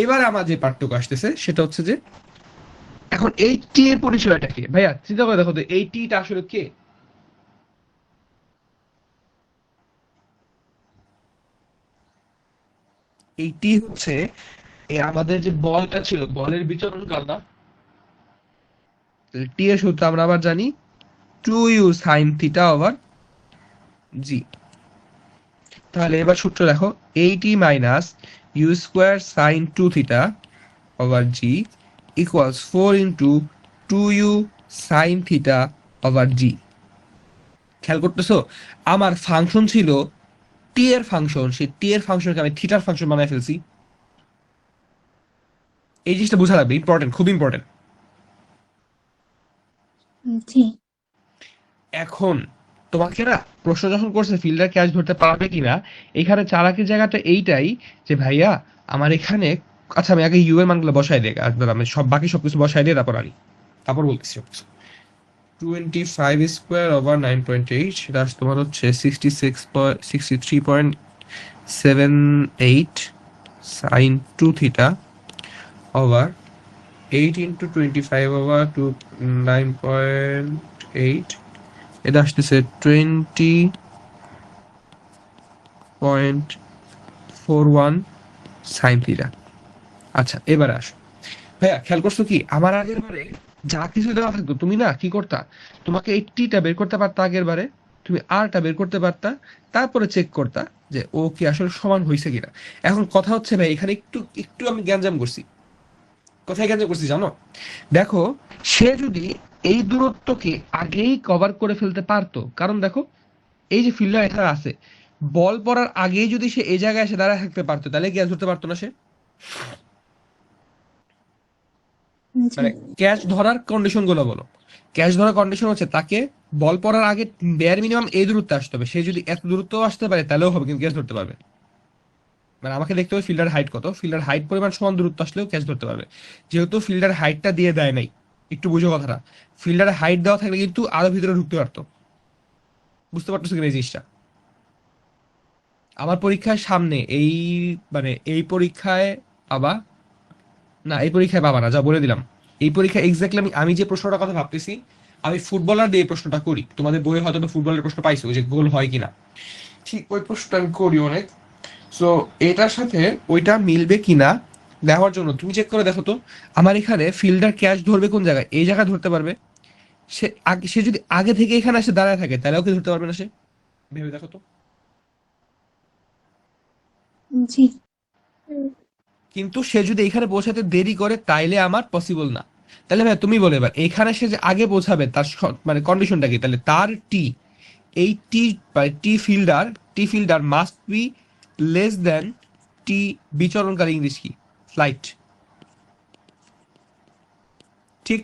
এবার আমার যে পার্টটুকু আসতেছে সেটা হচ্ছে যে এখন এই টি এর পরিচয়টা কি ভাইয়া? চিন্তা করে দেখো তো এই টিটা আসলে কে? এই টি হচ্ছে আমাদের যে বলটা ছিল, বলের বিচরণ কাল না? টি এর সূত্র আমরা আবার জানি 2u sin থিটা ওভার জি। তাহলে এবার সূত্র দেখো, 80 - u square sin 2 theta over g equals 4 × 2u sin theta over g. খেয়াল করতেছো, আমার ফাংশন ছিল টি এর ফাংশন, সেই টি এর ফাংশনকে আমি থিটার ফাংশন বানায় ফেলছি। এই জিনিসটা বোঝা লাগবে, ইম্পর্টেন্ট, খুব ইম্পর্টেন্ট। জি। এখন তোমাকে না প্রশ্ন যখন করছে ফিল্ডার ক্যাচ ধরতে পারবে কিনা, এখানে চালাকির জায়গাটা এইটাই যে ভাইয়া আমার এখানে, আচ্ছা আমি আগে ইউ এর মানগুলো বসাই দিই, আমি সব বাকি সবকিছু বসাই দিয়ে তারপর আনি, তারপর বলতেছি সবকিছু। 25 স্কোয়ার ওভার 9.8, সেটা তোমার হচ্ছে 63.78 sine 2 theta over 8 into 25 over 9.8, এটা আসতেছে 20.41 সাইন থিটা। আচ্ছা এবারে আসো ভাইয়া, খেয়াল করছো কি আমার আগের বারে যা কিছু দেওয়া থাকতো তুমি না কি করতা, তোমাকে এই টিটা বের করতে পারতা আগের বারে, তুমি আরটা বের করতে পারতা, তারপরে চেক করতা যে ও কি আসলে সমান হয়েছে কিনা। এখন কথা হচ্ছে ভাই এখানে একটু একটু আমি গ্যাঞ্জাম করছি। কোথায় গ্যাঞ্জাম করছি জানো? দেখো, সে যদি এই দূরত্বকে আগেই কভার করে ফেলতে পারতো, কারণ দেখো এই যে ফিল্ডার এখানে আছে, বল পড়ার আগেই যদি সে এই জায়গায় এসে দাঁড়ায় থাকতে পারতো, তাহলে ক্যাচ ধরতে পারতো না সে? জি। মানে ক্যাচ ধরার কন্ডিশন গুলো বলো। ক্যাচ ধরার কন্ডিশন হচ্ছে তাকে বল পড়ার আগে বেয়ার মিনিমাম এই দূরত্বে আসতে হবে, সে যদি এত দূরত্ব আসতে পারে তাহলেও হবে, কিন্তু ক্যাচ ধরতে পারবে। মানে আমাকে দেখতে হবে ফিল্ডার হাইট কত, ফিল্ডার হাইট পরিমাণ সমান দূরত্ব আসলেও ক্যাচ ধরতে পারবে। যেহেতু ফিল্ডার হাইটটা দিয়ে দেয় নাই, একটু বুঝো কথাটা, ফিল্ডারের হাইট দেওয়া থাকলে কিন্তু আরো ভিতরে ঢুকতে পারতো। বুঝতে পারতেছো কিনা এই জিনিসটা? আমার পরীক্ষার সামনে এই, মানে এই পরীক্ষায় পাবা, না এই পরীক্ষায় পাবা না, যা বলে দিলাম। এই পরীক্ষায় এক্স্যাক্টলি আমি আমি যে প্রশ্নটার কথা ভাবতেছি, আমি ফুটবলার দিয়ে এই প্রশ্নটা করি, তোমাদের বইয়ে হয়তো ফুটবলের প্রশ্ন পাইছো, ওই যে গোল হয় কিনা, ঠিক ওই প্রশ্নটা আমি করি অনেক। সো এটার সাথে ওইটা মিলবে কিনা দেওয়ার জন্য তুমি চেক করে দেখো তো, আমার এখানে ফিল্ডার ক্যাচ ধরবে কোন জায়গায়, এই জায়গায় ধরতে পারবে। সে যদি আগে থেকে এখানে এসে দাঁড়ায় থাকে তাহলেও কি ধরতে পারবে না সে? ভেবে দেখো তো। জি। কিন্তু সে যদি এখানে পৌঁছাতে দেরি করে তাইলে আমার পসিবল না। তাহলে ভাই তুমি বলে এবার এখানে সে যে আগে পৌঁছাবে তার মানে কন্ডিশনটা কি, তাহলে তার টি, এই টি টি fielder must be less than t বিচরণকারী, ইংলিশ কি, ফ্লাইট, ঠিক?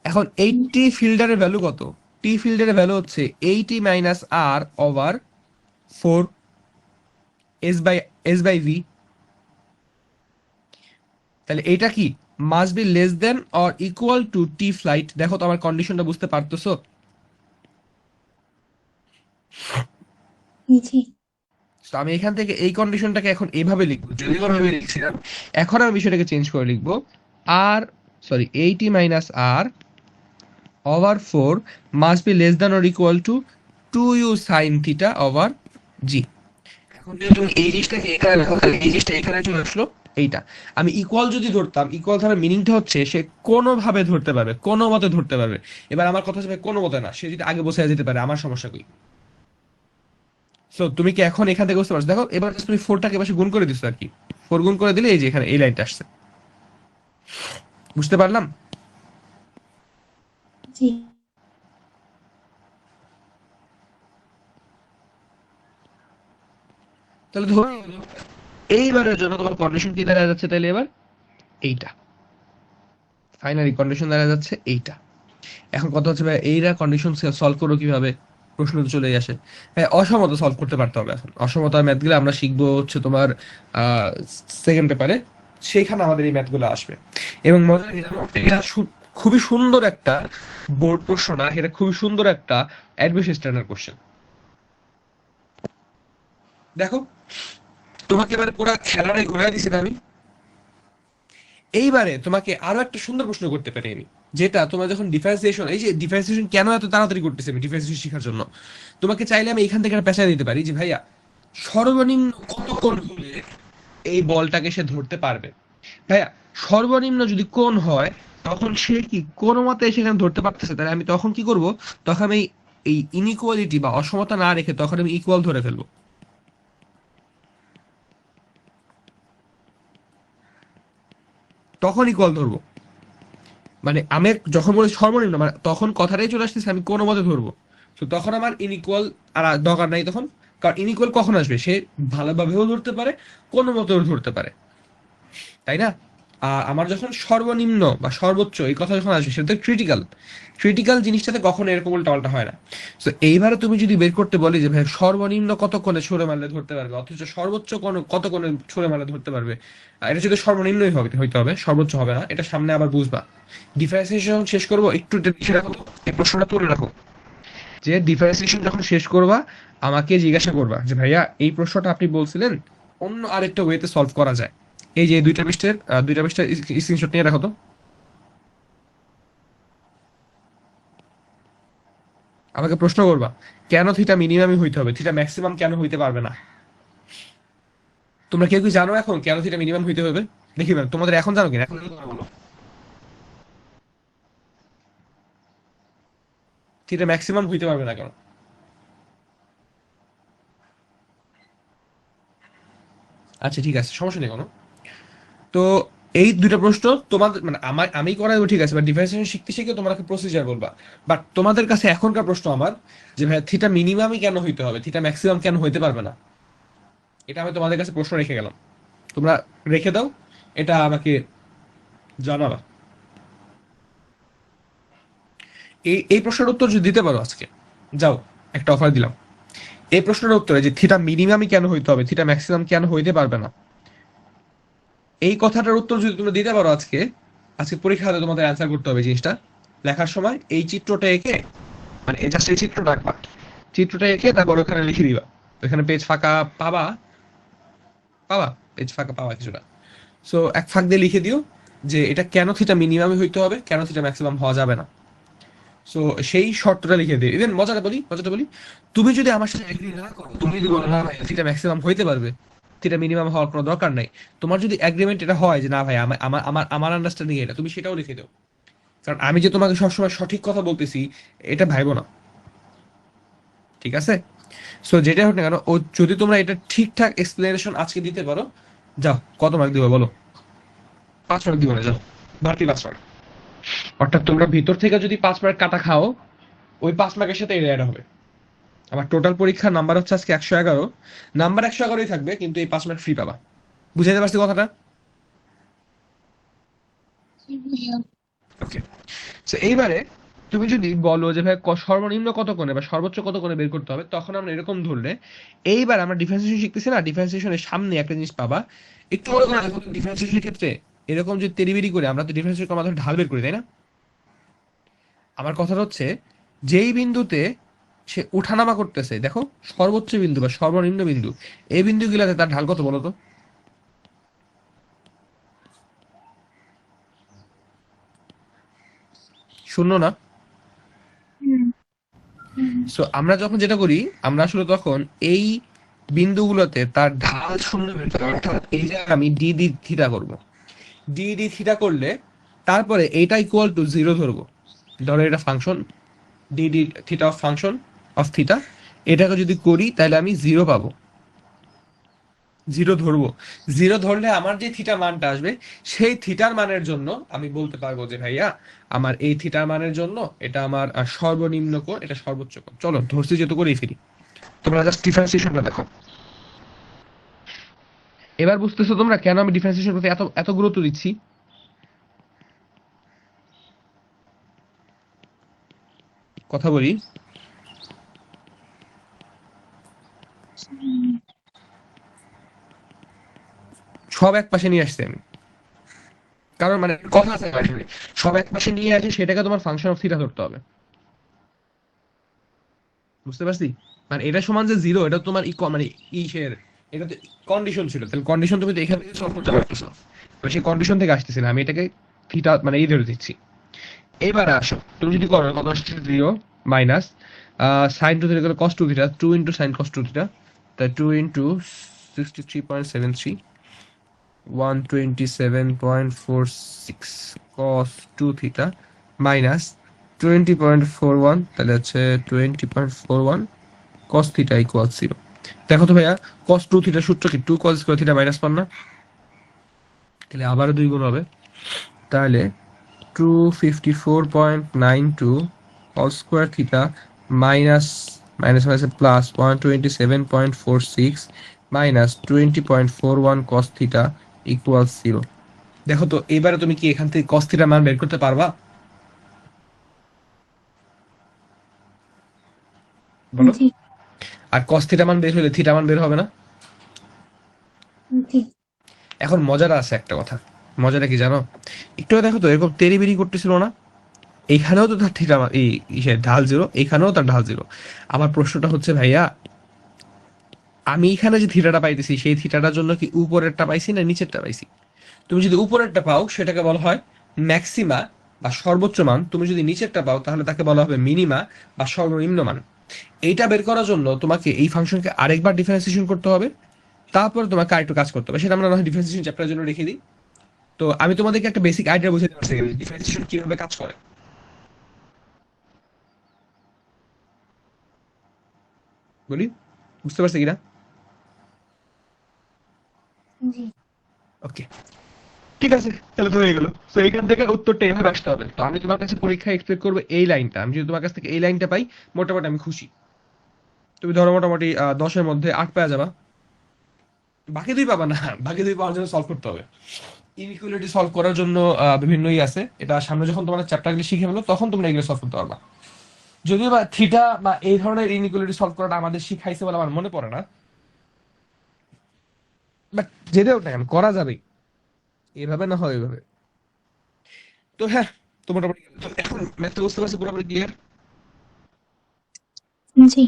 এখন এই টি ফিল্ডারের ভ্যালু কত? টি ফিল্ডারের ভ্যালু হচ্ছে 80 - r/4 s/v। তাহলে এটা কি must be less than or equal two T flight. দেখো তো আমার কন্ডিশনটা বুঝতে পারতেছো? জি। তো আমি এখান থেকে এই কন্ডিশনটাকে এখন এইভাবে লিখবো, যদি ভাবে লিখছিলাম, এখন আমি বিষয়টাকে চেঞ্জ করে লিখবো, আর sorry 80 - r/4 must be less than or equal to 2u sine theta over g. এখন যদি তুমি এই জিনিসটাকে এখানে রাখো তাহলে এই জিনিসটা এখানে চলে আসলো। এইটা আমি ইকুয়াল যদি ধরতাম, ইকুয়াল ধরার মিনিংটা হচ্ছে সে কোনোভাবে ধরতে পারবে, কোনো মতে ধরতে পারবে। এবার আমার কথা হচ্ছে কোনো মতে না, সে যদি আগে বসে যেতে পারে আমার সমস্যা কই? সো তুমি কি এখন এখান থেকে বুঝতে পারছো? দেখো এবার just তুমি 4টাকে পাশে গুণ করে দিছো আর কি, 4 গুণ করে দিলে এই যে এখানে এই লাইনটা আসছে। বুঝতে পারলাম? জি। তাহলে ধরো এইবারের জন্য তোমার কন্ডিশন কি দাঁড়া যাচ্ছে, তাহলে এবার এইটা ফাইনালি কন্ডিশন দাঁড়া যাচ্ছে এইটা। এখন কথা হচ্ছে ভাই এইরা কন্ডিশন সলভ করো কিভাবে, প্রশ্ন তো চলেই আসে। হ্যাঁ, অসমত সলভ করতে পারতে হবে। এখন অসমতার ম্যাথ গুলো আমরা শিখবো হচ্ছে তোমার সেকেন্ড পেপারে, সেইখানে আমাদের এই ম্যাথ গুলো আসবে। এবং মজার কি জানো? এটা খুবই সুন্দর একটা বোর্ড প্রশ্ন না, এটা খুবই সুন্দর একটা অ্যাডমিশন স্ট্যান্ডার্ড কোশ্চেন। দেখো তোমাকে এবারে পুরো খেলাটাই ঘুরাই দিছি না আমি। এইবারে তোমাকে আরো একটা সুন্দর প্রশ্ন করতে পারি আমি, যেটা তোমার যখন ডিফারেন্সিয়েশন, এই যে ডিফারেন্সিয়েশন কেন এত তাড়াতাড়ি করতেছি আমি ডিফারেন্সিয়েশন শেখার জন্য, তোমাকে চাইলে আমি এখান থেকে একটা পেঁচা দিতে পারি যে ভাইয়া সর্বনিম্ন কত কোণ হলে এই বলটাকে সে ধরতে পারবে। ভাইয়া সর্বনিম্ন যদি কোণ হয় তখন সে কি কোনো মতে সেখানে ধরতে পারতেছে, তাহলে আমি তখন কি করব, তখন আমি এই ইনইকুয়ালিটি বা অসমতা না রেখে তখন আমি ইকুয়াল ধরে ফেলবো, তখন ইকুয়াল ধরবো। মানে আমি যখন বলি সর্বনিম্ন, মানে তখন কথাটাই চলে আসতেছে আমি কোনো মতে ধরবো। তো তখন আমার ইনইকুয়াল আর দরকার নাই তখন, কারণ ইনইকুয়াল কখন আসবে, সে ভালোভাবেও ধরতে পারে, কোনো মতেও ধরতে পারে, তাই না? আর আমার যখন সর্বনিম্ন বা সর্বোচ্চ এই কথা যখন আসবে, সেটা তো ক্রিটিক্যাল। ক্রিটিক্যাল জিনিসটাতে কখনো এরকম উল্টাপাল্টা হয় না। তো এইবারে তুমি যদি বের করতে বলি যে ভাই সর্বনিম্ন কতক্ষণে ছুঁড়ে মারলে ধরতে পারবে, অথচ সর্বোচ্চ কতক্ষণে ছুঁড়ে মারলে ধরতে পারবে, এটা যদি সর্বনিম্নই হবে হইতে হবে, সর্বোচ্চ হবে না, এটা সামনে আবার বুঝবা। ডিফারেন্সিয়েশন শেষ করবো, একটু এটা লিখে রাখো তো, এই প্রশ্নটা তুলে রাখো, যে ডিফারেন্সিয়েশন যখন শেষ করবা আমাকে জিজ্ঞাসা করবা যে ভাইয়া এই প্রশ্নটা আপনি বলছিলেন অন্য আরেকটা ওয়েতে সলভ করা যায়। এই যে দুইটা পৃষ্ঠার স্ক্রিনশট নিয়ে রাখো তো। আমাকে প্রশ্ন করবা কেন থিটা মিনিমামই হইতে হবে, থিটা ম্যাক্সিমাম কেন হইতে পারবে না? তোমরা কেউ কি জানো এখন কেন থিটা মিনিমাম হইতে হবে? দেখি ম্যাম তোমাদের এখন জানো কিনা, এখন বলো। থিটা ম্যাক্সিমাম হইতে পারবে না কেন? আচ্ছা ঠিক আছে, সমস্যা নেই কোনো। তো এই দুইটা প্রশ্ন তোমাদের মানে আমি করাইবো ঠিক আছে, বাট ডিফারেন্সিয়েশন শিখতে শিখে তোমাকে প্রসিজার বলবা। বাট তোমাদের কাছে এখনকার প্রশ্ন আমার, যে ভাই থিটা মিনিমামই কেন হইতে হবে, থিটা ম্যাক্সিমাম কেন হইতে পারবে না? এটা আমি তোমাদের কাছে প্রশ্ন রেখে গেলাম, তোমরা রেখে দাও, এটা আমাকে জানাবা। এই প্রশ্নের উত্তর যদি দিতে পারো আজকে, যাও, একটা অফার দিলাম। এই প্রশ্নের উত্তরে যে থিটা মিনিমামই কেন হইতে হবে, থিটা ম্যাক্সিমাম কেন হইতে পারবে না, এই কথাটার উত্তর যদি তুমি দিতে পারো আজকে, আজকে পরীক্ষাতে তোমাদের অ্যান্সার করতে হবে জিনিসটা লেখার সময়, এই চিত্রটা এঁকে, মানে জাস্ট এই চিত্রটা আঁকবা, চিত্রটা এঁকে তারপর ওখানে লিখে দিবা, ওখানে পেজ ফাঁকা পাবা, পাবা পেজ ফাঁকা পাবা কিছুটা। সো এক ফাঁক দিয়ে লিখে দিও যে এটা কেন থিটা মিনিমামই হইতে হবে, কেন থিটা ম্যাক্সিমাম হওয়া যাবে না। সো সেই শর্তটা লিখে দিই। ইভেন মজাটা বলি, তুমি যদি আমার সাথে এগ্রি না করো, তুমি যদি বলো না ভাই থিটা ম্যাক্সিমাম হইতে পারবে, থিটা মিনিমাম হওয়ার কোনো দরকার নাই, তোমার যদি এগ্রিমেন্ট এটা হয় যে না ভাই আমার আমার আমার আমার আন্ডারস্ট্যান্ডিং এটা, তুমি সেটাও লিখে দাও। কারণ আমি যে তোমাকে সবসময় সঠিক কথা বলতেছি এটা ভাইবো না, ঠিক আছে? সো যেটা হোক না কেন, ও যদি তোমরা এটা ঠিকঠাক এক্সপ্লেনেশন আজকে দিতে পারো, যাও কত মার্ক দিবে বলো? 5 মার্ক দিবে না, যাও বাড়তি 5 মার্ক। অর্থাৎ তোমরা ভিতর থেকে যদি 5 মার্ক কাটা খাও, ওই 5 মার্কের সাথে এটা অ্যাড হবে। আমার টোটাল পরীক্ষার নাম্বার হচ্ছে আজকে 111, নাম্বার 111ই থাকবে, কিন্তু এই 5 মার্ক ফ্রি পাবা। বুঝাইতে পারছি কথাটা? ওকে। তো এইবারে তুমি যদি বলো যে ভাই সর্বনিম্ন কত কোণে বা সর্বোচ্চ কত কোণে বের করতে হবে, তখন আমরা এরকম ধরলে, এইবার আমরা ডিফারেন্সিয়েশন শিখতেছি না, ডিফারেন্সিয়েশনের সামনে একটা জিনিস পাবা, একটু মনে করো দেখো ডিফারেন্সিয়েশনের ক্ষেত্রে এরকম যদি তেড়িবেড়ি করে আমরা তো ডিফারেন্সিয়েশন মাধ্যমে ঢাল বের করি, তাই না? আমার কথা হচ্ছে যেই বিন্দুতে সে উঠানামা করতেছে, দেখো সর্বোচ্চ বিন্দু বা সর্বনিম্ন বিন্দু, এই বিন্দুগুলোতে তার ঢাল কত বলো তো? শূন্য না? হুম, হুম। সো আমরা যখন যেটা করি, আমরা আসলে তখন এই বিন্দুগুলোতে তার ঢাল শূন্য বের করি, অর্থাৎ এই যে আমি ডি ডি থিটা করবো, ডি ডি থিটা করলে তারপরে এইটা ইকুয়াল টু 0 ধরবো। ধরো এটা function, D D theta of function of theta, এটাকে যদি করি তাহলে আমি 0 পাবো, 0 ধরবো। 0 ধরলে আমার যে থিটা মানটা আসবে, সেই থিটার মানের জন্য আমি বলতে পারবো যে ভাইয়া আমার এই থিটার মানের জন্য এটা আমার সর্বনিম্ন কোণ, এটা সর্বোচ্চ কোণ। চলো ধরছি যেহেতু করেই ফিরি, তোমরা জাস্ট ডিফারেন্সিয়েশনটা দেখো। এবার বুঝতেছো তোমরা কেন আমি ডিফারেন্সিয়েশন প্রতি এত এত গুরুত্ব দিচ্ছি? কথা বলি, সব এক পাশে নিয়ে আসছি আমি, কারণ মানে কথা আছে আসলে, সব এক পাশে নিয়ে আসে সেটাকে তোমার ফাংশন অফ থিটা ধরতে হবে। বুঝতে পারছি? মানে এটা সমান যে 0, এটা তোমার মানে ইসের, এটা তো কন্ডিশন ছিল, তাহলে কন্ডিশন তুমি তো এখান থেকে সলভ করতে পারতেছো, তো সেই কন্ডিশন থেকে আসতেছি না, আমি এটাকে থিটা মানে এই ধরে দিচ্ছি। এবার আসো, তুমি যদি করো কত আসছে 0 মাইনাস সাইন টু থিটা করে cos two theta, 2 into sine cos two theta, তাই 2 ইন্টু 63.73, 127.46 cos 2 থিটা মাইনাস 20.41, তাহলে হচ্ছে 20.41 cos থিটা ইকুয়াল 0। দেখো তো ভাইয়া, cos 2 থিটা সূত্র কি 2 cos স্কয়ার থিটা মাইনাস 1 না? তাহলে আবারও 2 গুণ হবে, তাহলে 254.92 cos square theta minus minus minus plus 127.46 minus 20.41 cos theta equal 0। দেখো তো এবারে তুমি কি এখান থেকে কস থিটার মান বের করতে পারবা? বলো। জি আর কস থিটা মান বের হলে থিটা মান বের হবে না? জি এখন মজাটা আছে একটা কথা, মজাটা কি জানো? একটু দেখো তো এরকম তেড়িবেড়ি করতেছিল না, এইখানেও তো তার থিটা এই ঢাল 0, এইখানেও তার ঢাল 0। আমার প্রশ্নটা হচ্ছে ভাইয়া, আমি এখানে যে থিটাটা পাইতেছি সেই থিটাটার জন্য কি উপরেরটা পাইছি না নিচেরটা পাইছি? তুমি যদি উপরেরটা পাও সেটাকে বলা হয় ম্যাক্সিমা বা সর্বোচ্চ মান, তুমি যদি নিচেরটা পাও তাহলে তাকে বলা হবে মিনিমা বা সর্বনিম্ন মান। এইটা বের করার জন্য তোমাকে এই ফাংশনকে আরেকবার ডিফারেন্সিয়েশন করতে হবে, তারপর তোমাকে আরেকটু কাজ করতে হবে, সেটা আমরা নয় ডিফারেন্সিয়েশন চ্যাপ্টারের জন্য রেখে দিই। তো আমি তোমাদেরকে একটা বেসিক আইডিয়া বুঝাতে পারছি ডিফারেন্সিয়েশন কিভাবে কাজ করে, বলি বুঝতে পারছি কিনা? জি ওকে, ঠিক আছে, তাহলে তো হয়ে গেল। তো এখান থেকে উত্তরটা এভাবে আসতে হবে। তো আমি তোমার কাছে পরীক্ষায় এক্সপেক্ট করবো এই লাইনটা, আমি যদি তোমার কাছ থেকে এই লাইনটা পাই মোটামুটি আমি খুশি। তুমি ধরো মোটামুটি 10-এর মধ্যে 8 পেয়ে যাবা, বাকি 2 পাবা না। বাকি 2 পাওয়ার জন্য সলভ করতে হবে। ইনইকুয়ালিটি সলভ করার জন্য বিভিন্নই আছে, এটা সামনে যখন তোমার চ্যাপ্টারগুলো শিখে ফেলো তখন তোমরা এগুলো সলভ করতে পারবা। যদিও বা থিটা বা এই ধরনের ইনইকুয়ালিটি সলভ করাটা আমাদের শিখাইছে বলে আমার মনে পড়ে না, বাট যেটাও না কেন করা যাবে, এভাবে না হয় এভাবে। তো হ্যাঁ, তো মোটামুটি তো এখন ম্যাথটা বুঝতে পারছি পুরোপুরি ক্লিয়ার। জি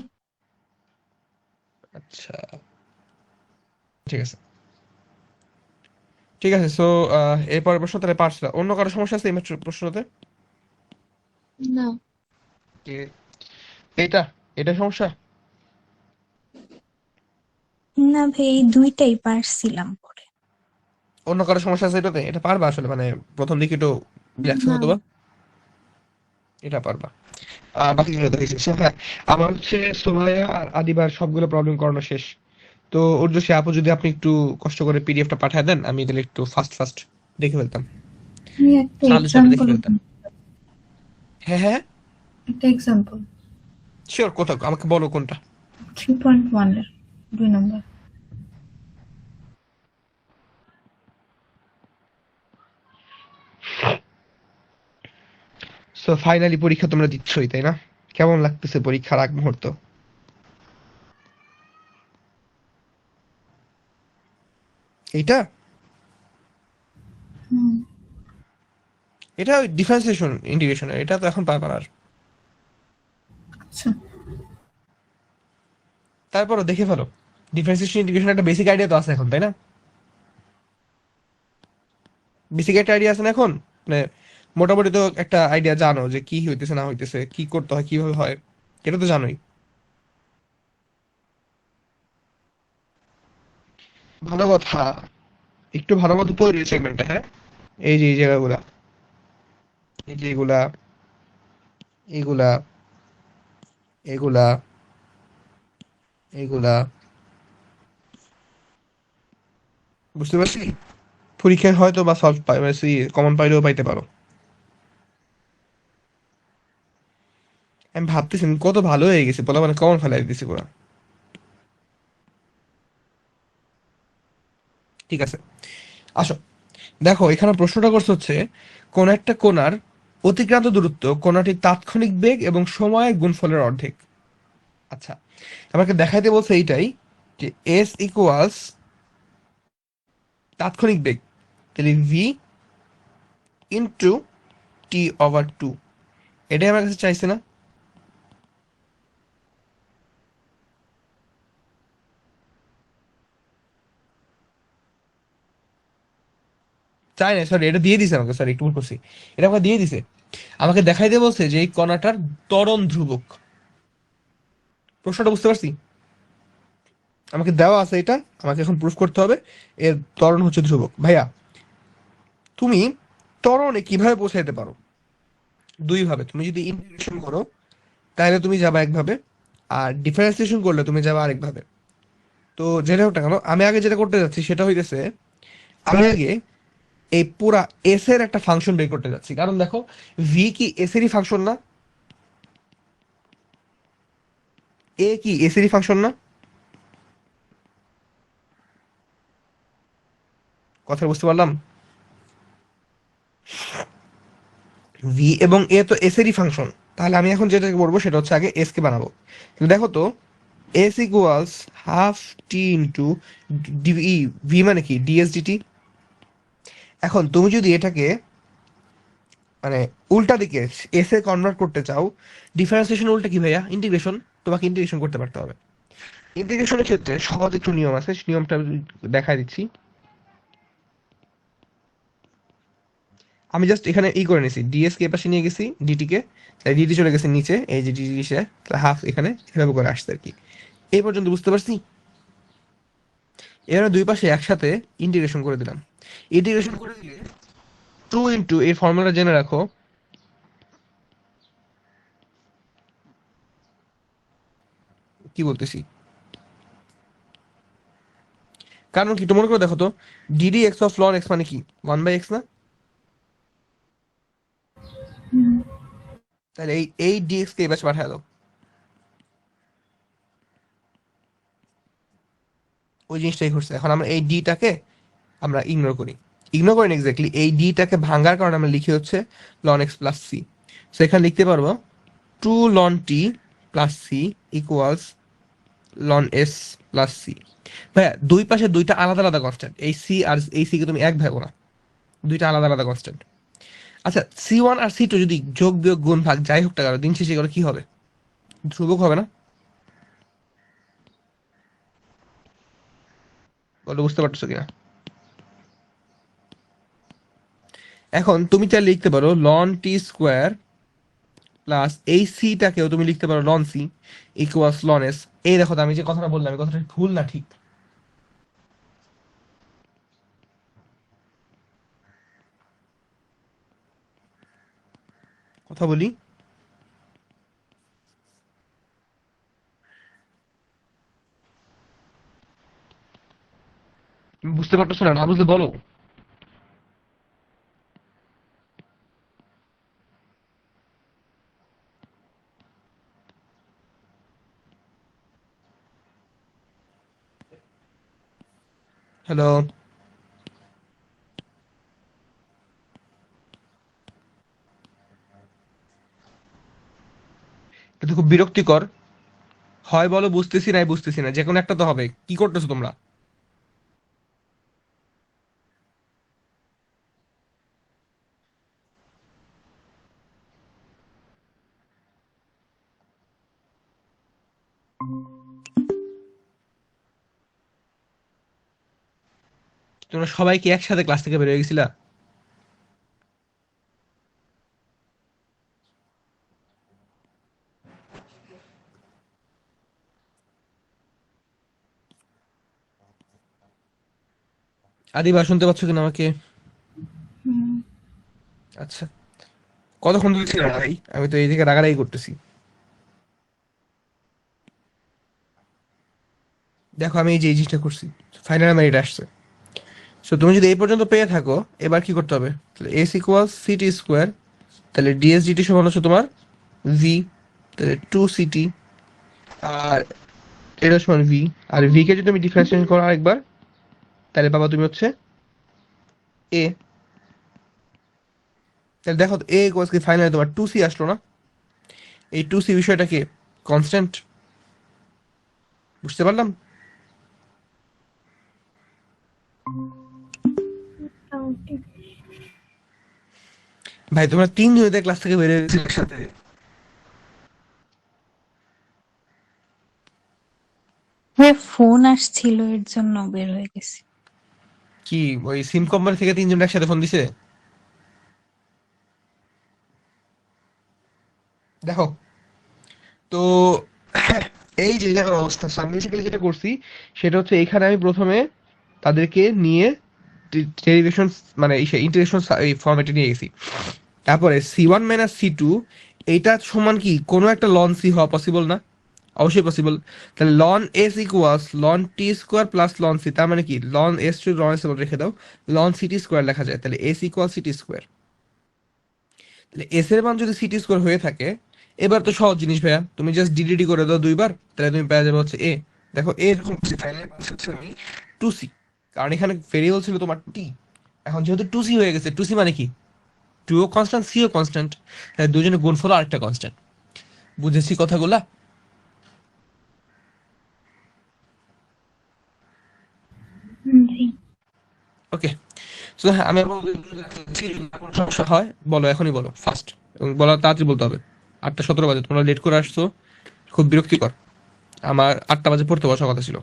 আচ্ছা, ঠিক আছে, ঠিক আছে। সো এরপরের প্রশ্ন তাহলে পারছিলাম, অন্য কারো সমস্যা আছে এই ম্যাথ প্রশ্নতে? না কি এইটা, এটা সমস্যা? না ভাই এই দুইটাই পারছিলাম পরে। অন্য কারো সমস্যা আছে এটাতে? এটা পারবা আসলে, মানে প্রথম দিকে একটু রিল্যাক্স না হতো বা, এটা পারবা। বাকি যেগুলো দেখেছি হ্যাঁ, আমার হচ্ছে সোমায়া আর আদিবার সবগুলো প্রবলেম করানো শেষ। তো উর্দশী আপু যদি আপনি একটু কষ্ট করে পিডিএফটা পাঠায় দেন, আমি তাহলে একটু ফাস্ট ফাস্ট দেখে ফেলতাম, আমি একটা সাজেশনটা দেখে এক্সাম্পল ফেলতাম। হ্যাঁ হ্যাঁ, একটা এক্সাম্পল শিওর, কোথাও আমাকে বলো কোনটা। 3.1 এর 2 নম্বর। সো ফাইনালি পরীক্ষা তোমরা দিচ্ছই তাই না? কেমন লাগতেছে পরীক্ষার আগ মুহূর্ত? এইটা, হুম, এটা ডিফারেন্সিয়েশন ইন্টিগ্রেশন, এটা তো এখন পারবা না আর। আচ্ছা তারপরও দেখে ফেলো, ডিফারেন্সিয়েশন ইন্টিগ্রেশন একটা বেসিক আইডিয়া তো আছে এখন তাই না? বেসিক একটা আইডিয়া আছে না এখন, মানে মোটামুটি তো একটা আইডিয়া জানো যে কি হইতেছে না হইতেছে, কি করতে হয় কিভাবে হয়, এটা তো জানোই। ভালো কথা, একটু ভালো মতো পড়ে সেগমেন্টটা, হ্যাঁ। এই যে এই জায়গাগুলা, এই যে এগুলা, এগুলা, এগুলা, এগুলা, বুঝতে পারছি। পরীক্ষায় হয়তো বা সলভ পাই, মানে কমন পাইলেও পাইতে পারো। আমি ভাবতেছি আমি কত ভালো হয়ে গেছি বলা, মানে কমন ফেলাই দিতেছি পুরা। ঠিক আছে, আসো দেখো এখানে প্রশ্নটা করছে হচ্ছে কোন একটা কোণার অতিক্রান্ত দূরত্ব কোণাটির তাৎক্ষণিক বেগ এবং সময়ের গুণফলের অর্ধেক। আচ্ছা, আমাকে দেখাইতে বলছে এইটাই, যে এস ইকুয়ালস তাৎক্ষণিক বেগ, তাহলে ভি ইন্টু t/2, এটাই আমার কাছে চাইছে না? চাই না, সরি, এটা দিয়ে দিছে আমাকে, সরি একটু ভুল করছি, এটা আমাকে দিয়ে দিছে। আমাকে দেখাইতে বলছে যে এই কণাটার ত্বরণ ধ্রুবক। প্রশ্নটা বুঝতে পারছি, আমাকে দেওয়া আছে এটা, আমাকে এখন প্রুফ করতে হবে এর ত্বরণ হচ্ছে ধ্রুবক। ভাইয়া তুমি ত্বরণে কিভাবে পৌঁছাইতে পারো? 2 ভাবে, তুমি যদি ইন্টিগ্রেশন করো তাহলে তুমি যাবা একভাবে, আর ডিফারেন্সিয়েশন করলে তুমি যাবা আরেকভাবে। তো যেটা হোক না কেন, আমি আগে যেটা করতে যাচ্ছি সেটা হইতেছে, আমি আগে এই পুরা এস এর একটা ফাংশন বের করতে যাচ্ছি, কারণ দেখো ভি কি এস এরই ফাংশন না? এ কি এসেরই ফাংশন না? কথা বুঝতে পারলাম? ভি এবং এ তো এস এরই ফাংশন, তাহলে আমি এখন যেটা করবো সেটা হচ্ছে আগে এস কে বানাবো। তাহলে দেখো তো, এস ইকুয়ালস হাফ টি ইন্টু ডিভি, ভি মানে কি ডিএস ডিটি। এখন তুমি যদি এটাকে মানে উল্টা দিকে এস এ কনভার্ট করতে চাও, ডিফারেন্সিয়েশন উল্টা কি ভাইয়া? ইন্টিগ্রেশন। তোমাকে ইন্টিগ্রেশন করতে পারতে হবে। ইন্টিগ্রেশনের ক্ষেত্রে সহজ একটু নিয়ম আছে, সেই নিয়মটা আমি দেখাই দিচ্ছি। আমি জাস্ট এখানে করে নিয়েছি, ডিএস কে পাশে নিয়ে গেছি ডিটি কে, তাই ডিটি চলে গেছে নিচে, এই যে ডিটি সে হাফ এখানে এভাবে করে আসছে আর কি। এই পর্যন্ত বুঝতে পারছি? এবার দুই পাশে একসাথে ইন্টিগ্রেশন করে দিলাম। ইন্টিগ্রেশন করে দিলে 2 ইন্টু এই ফর্মুলা জেনে রাখো, কি বলতেছি কারণ কি তোমার করে দেখো তো, DD x of loan x মানে কি 1/x না? হুম। তাহলে এই ডিএক্স কে এবার পাঠায় দাও, ওই জিনিসটাই ঘটছে। এখন আমরা এই ডিটাকে আমরা ইগনোর করি, ইগনোর করেন এক্স্যাক্টলি, এই ডিটাকে ভাঙার কারণে আমরা লিখি হচ্ছে ln x plus c. So এখানে লিখতে পারবো 2 ln t plus c equals ln s plus c. ভাইয়া দুই পাশে দুইটা আলাদা আলাদা কনস্ট্যান্ট, এই সি আর এই সি কে তুমি এক ভাবো না, দুইটা আলাদা আলাদা কনস্ট্যান্ট। আচ্ছা C1 আর C2 যদি যোগ বিয়োগ গুণ ভাগ যাই হোক না কেন, দিন শেষে এগুলো কি হবে? ধ্রুবক হবে না? বলো বুঝতে পারছো কিনা? এখন তুমি চাইলে লিখতে পারো লন টি স্কোয়ার প্লাস এই সিটাকেও তুমি লিখতে পারো ln c equals ln s. এই দেখো তো, আমি যে কথাটা বললাম এই কথাটা ভুল না ঠিক? কথা বলি, তুমি বুঝতে পারতেছো না? না বুঝলে বলো। হ্যালো? এটা তো খুব বিরক্তিকর। হয় বলো বুঝতেছি নাই বুঝতেছি না, যে কোনো একটা তো হবে। কি করতেছো তোমরা? তোমরা সবাই কি একসাথে ক্লাস থেকে বের হয়ে গেছিলা? আদিবা শুনতে পাচ্ছ কিনা আমাকে? হুম। আচ্ছা, কতক্ষণ ধরে ছিল ভাই? আমি তো এই থেকে রাগারাগি করতেছি। দেখো আমি এই যে এই জিনিসটা করছি, ফাইনাল আমার এটা আসছে। সো তুমি যদি এই পর্যন্ত পেয়ে থাকো, এবার কি করতে হবে? তাহলে এস ইকুয়াল সিটি স্কোয়ার, তাহলে ডিএস ডিটি সমান হচ্ছে তোমার ভি, তাহলে 2 সিটি, আর এটা সমান ভি। আর ভি কে যদি তুমি ডিফারেন্সিয়েশন করো আরেকবার, তাহলে পাবা তুমি হচ্ছে এ। তাহলে দেখো এ ইকুয়ালস কি ফাইনালি তোমার 2 সি আসলো না? এই 2 সি বিষয়টা কি কনস্ট্যান্ট? বুঝতে পারলাম? মোটামুটি। ভাই তোমরা 3 জনেতে ক্লাস থেকে বেরিয়ে গেছিলে একসাথে। ফোন আসছিল এর জন্য বের হয়ে গেছি। কি ওই সিম কোম্পানি থেকে 3জন একসাথে ফোন দিছে? দেখো তো, এই যে দেখো অবস্থা, আমি বেসিক্যালি যেটা করছি সেটা হচ্ছে এখানে আমি প্রথমে তাদেরকে নিয়ে ডেরিভেশন মানে ইন্টিগ্রেশন এই ফরম্যাটে নিয়ে গেছি। তারপরে C1 - C2 এইটা সমান কি কোনো একটা লন সি হওয়া পসিবল না? অবশ্যই পসিবল। তাহলে ln s equals ln t square plus ln c, তার মানে কি ln s to ln s রেখে দাও, লন সিটি স্কোয়ার লেখা যায়, তাহলে এস ইকুয়াল সিটি স্কোয়ার। তাহলে এস এর মান যদি সিটি স্কোয়ার হয়ে থাকে, এবার তো সহজ জিনিস ভাইয়া, তুমি জাস্ট ডিডিটি করে দাও দুইবার, তাহলে তুমি পেয়ে যাবে হচ্ছে এ। দেখো এ এরকম ফাইনাল হচ্ছে আমি 2c, কারণ এখানে ভেরিয়েবল ছিল তোমার টি। এখন যেহেতু 2c হয়ে গেছে, 2c মানে কি, 2 ও কনস্ট্যান্ট, সি ও কনস্ট্যান্ট, তাই দুজনে গুণফল আরেকটা কনস্ট্যান্ট। বুঝেছি কথাগুলা? ভাই। ওকে। সো হ্যাঁ, আমি আবার যদি কোনো সমস্যা হয় বলো, এখনই বলো ফার্স্ট, এবং বলা তাড়াতাড়ি বলতে হবে। 8টা 17 বাজে, তোমরা লেট করে আসছো, খুব বিরক্তিকর। আমার 8টা বাজে পড়তে বসার কথা ছিল।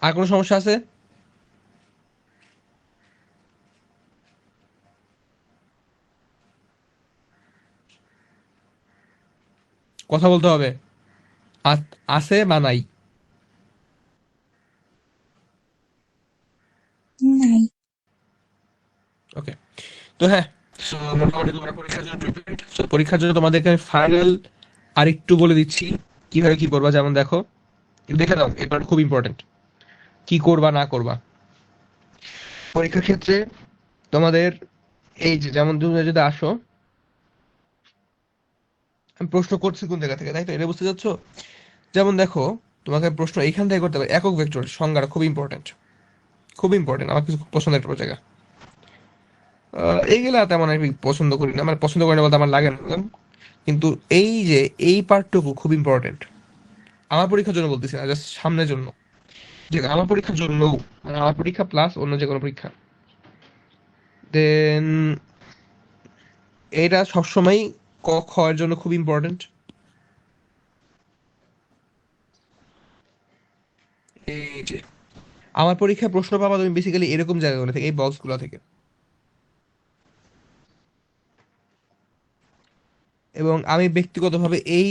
আর কোনো সমস্যা আছে? কথা বলতে হবে। আছে বা নাই? নাই। ওকে। তো হ্যাঁ, so মোটামুটি তোমরা পরীক্ষার জন্য prepared? So পরীক্ষার জন্য তোমাদেরকে আমি ফাইনাল আরেকটু বলে দিচ্ছি কিভাবে কি করবা। যেমন দেখো, দেখে দাও, এবার খুব ইম্পর্টেন্ট, কি করবা না করবা পরীক্ষার ক্ষেত্রে তোমাদের। এই যে যেমন তুমি যদি আসো, আমি প্রশ্ন করছি কোন জায়গা থেকে, তাই তো, এটা বুঝতে চাচ্ছো? যেমন দেখো, তোমাকে প্রশ্ন এইখান থেকে করতে হবে, একক ভেক্টর সংজ্ঞাটা খুব ইম্পর্টেন্ট, খুব ইম্পর্টেন্ট, আমার কিছু পছন্দের একটা জায়গা। এইগুলা তেমন আমি পছন্দ করি না, মানে পছন্দ করি না বলতে আমার লাগে না, কিন্তু এই যে এই পার্টটুকু খুব ইম্পর্টেন্ট। আমার পরীক্ষার জন্য বলতেছি না, জাস্ট সামনের জন্য, যে আমার পরীক্ষার জন্য, মানে আমার পরীক্ষা প্লাস অন্য যে কোনো পরীক্ষা। দেন এটা সবসময় ক খ এর জন্য খুব ইম্পর্টেন্ট। এই যে আমার পরীক্ষায় প্রশ্ন পাবা তুমি বেসিক্যালি এরকম জায়গাগুলো থেকে, এই বক্সগুলো থেকে। এবং আমি ব্যক্তিগতভাবে এই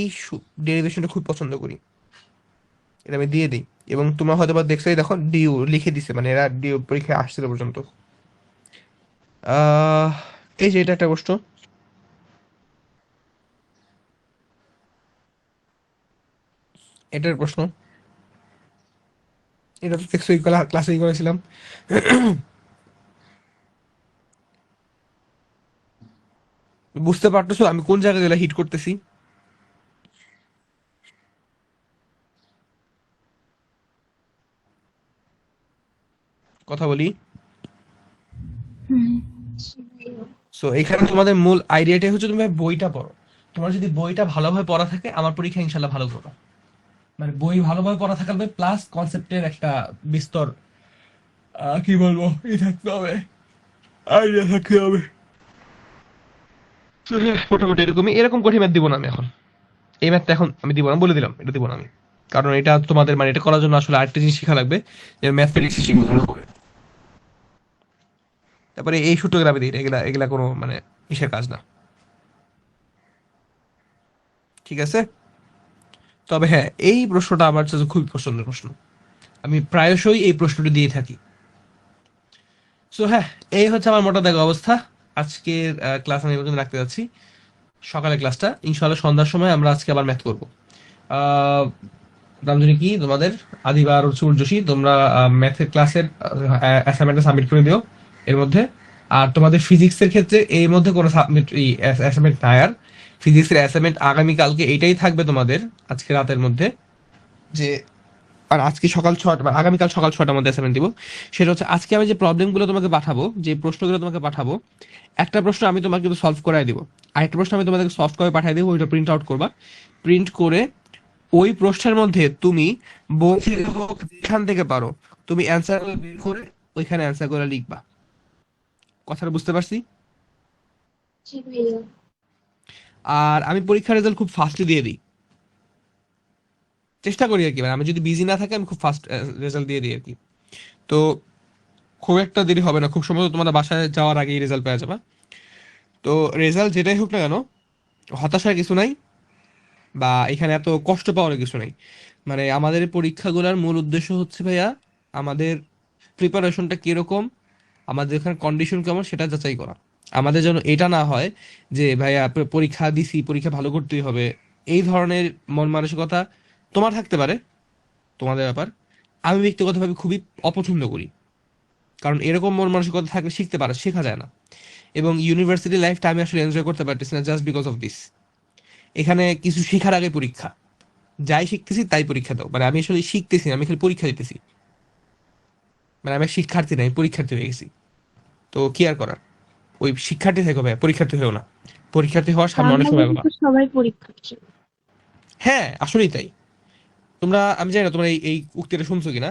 ডেরিভেশনটা খুব পছন্দ করি, এটা আমি দিয়ে দিই। এবং তোমরা হয়তো বা দেখছোই, দেখো ডিউ লিখে দিছে, মানে এরা ডিউ পরীক্ষায় আসছিল পর্যন্ত। আহ এই যে এটা একটা প্রশ্ন, এটার প্রশ্ন, এটা তো দেখছোই, ক্লাসেই করেছিলাম। বুঝতে পারতেছো আমি কোন জায়গায় হিট করতেছি? কথা বলি। হুম। সো এখানে তোমাদের মূল আইডিয়াটাই হচ্ছে তুমি বইটা পড়ো। তোমার যদি বইটা ভালোভাবে পড়া থাকে, আমার পরীক্ষা ইনশাল্লাহ ভালো করো। মানে বই ভালোভাবে পড়া থাকবে, প্লাস কনসেপ্টের একটা বিস্তর কি বলবো, ই থাকতে হবে, আইডিয়া থাকতে হবে। So, হ্যাঁ, মোটামুটি এরকমই, এরকম কঠিন ম্যাথ দিব না আমি এখন। এই ম্যাথটা এখন আমি দিব না, বলে দিলাম, এটা দিব না আমি। কারণ এটা তোমাদের, মানে এটা করার জন্য আসলে আরেকটা জিনিস শেখা লাগবে, যে ম্যাথমেটিক্স শিখবো হবে। তারপরে এই সূত্রগ্রাফি দিই, এগুলা এগুলা কোনো মানে ইসের কাজ না। ঠিক আছে? তবে হ্যাঁ, এই প্রশ্নটা আমার কাছে খুবই পছন্দের প্রশ্ন, আমি প্রায়শই এই প্রশ্নটি দিয়ে থাকি। সো হ্যাঁ, এই হচ্ছে আমার মোটা দাগে অবস্থা। আজকের ক্লাস আমি এই পর্যন্ত রাখতে যাচ্ছি। সকালে ক্লাসটা ইনশাআল্লাহ সন্ধ্যার সময় আমরা আজকে আবার ম্যাথ করবো। আহ নাম জানি কি তোমাদের, আদিবা আর সূর্যশী, তোমরা ম্যাথের ক্লাসের অ্যাসাইনমেন্টটা সাবমিট করে দিও এর মধ্যে। আর তোমাদের ফিজিক্সের ক্ষেত্রে এর মধ্যে কোনো সাবমিট অ্যাসাইনমেন্ট নাই আর। ফিজিক্সের অ্যাসাইনমেন্ট আগামীকালকে এইটাই থাকবে তোমাদের, আজকে রাতের মধ্যে, যে আর আজকে সকাল 6টা, মানে আগামীকাল সকাল 6টার মধ্যে অ্যাসাইনমেন্ট দিব। সেটা হচ্ছে আজকে আমি যে প্রবলেমগুলো তোমাকে পাঠাবো, যে প্রশ্নগুলো তোমাকে পাঠাবো, একটা প্রশ্ন আমি তোমাকে কিন্তু সলভ করাই দিব, আরেকটা প্রশ্ন আমি তোমাদেরকে সলভ করে পাঠিয়ে দেবো, ওইটা প্রিন্ট আউট করবা। প্রিন্ট করে ওই প্রশ্নের মধ্যে তুমি বই থেকে হোক, যেখান থেকে পারো, তুমি অ্যান্সার বের করে ওইখানে অ্যান্সার করে লিখবা। কথাটা বুঝতে পারছি? জি ভাইয়া। আর আমি পরীক্ষার রেজাল্ট খুব ফাস্টলি দিয়ে দিই, চেষ্টা করি আর কি, মানে আমি যদি বিজি না থাকি আমি খুব ফাস্ট রেজাল্ট দিয়ে দিই আর কি। তো খুব একটা দেরি হবে না, খুব সম্ভবত তোমাদের বাসায় যাওয়ার আগেই রেজাল্ট পেয়ে যাবা। তো রেজাল্ট যেটাই হোক না কেন, হতাশার কিছু নাই, বা এখানে এত কষ্ট পাওয়ার কিছু নাই। মানে আমাদের এই পরীক্ষাগুলোর মূল উদ্দেশ্য হচ্ছে ভাইয়া, আমাদের প্রিপারেশনটা কিরকম, আমাদের এখানে কন্ডিশন কেমন সেটা যাচাই করা। আমাদের যেন এটা না হয় যে ভাইয়া পরীক্ষা দিছি, পরীক্ষা ভালো করতেই হবে, এই ধরনের মন মানসিকতা তোমার থাকতে পারে, তোমাদের ব্যাপার। আমি ব্যক্তিগতভাবে খুবই অপছন্দ করি, কারণ এরকম মন মানসিকতা থাকলে শিখতে পারে, শেখা যায় না। এবং ইউনিভার্সিটি লাইফটা আমি আসলে এনজয় করতে পারতেছি না জাস্ট বিকজ অফ দিস। এখানে কিছু শেখার আগে পরীক্ষা, যাই শিখতেছি তাই পরীক্ষা দাও, মানে আমি আসলে শিখতেছি না, আমি খালি পরীক্ষা দিতেছি। মানে আমি শিক্ষার্থী না, আমি পরীক্ষার্থী হয়ে গেছি। তো কি আর করার, ওই শিক্ষার্থী থেকো ভাই, পরীক্ষার্থী হয়েও না। পরীক্ষার্থী হওয়ার সামনে অনেক সময় বাংলাদেশে পাবা। তো সবাই পরীক্ষার্থী। হ্যাঁ আসলেই তাই। তোমরা, আমি জানি না তোমরা এই উক্তিটা শুনছো কিনা।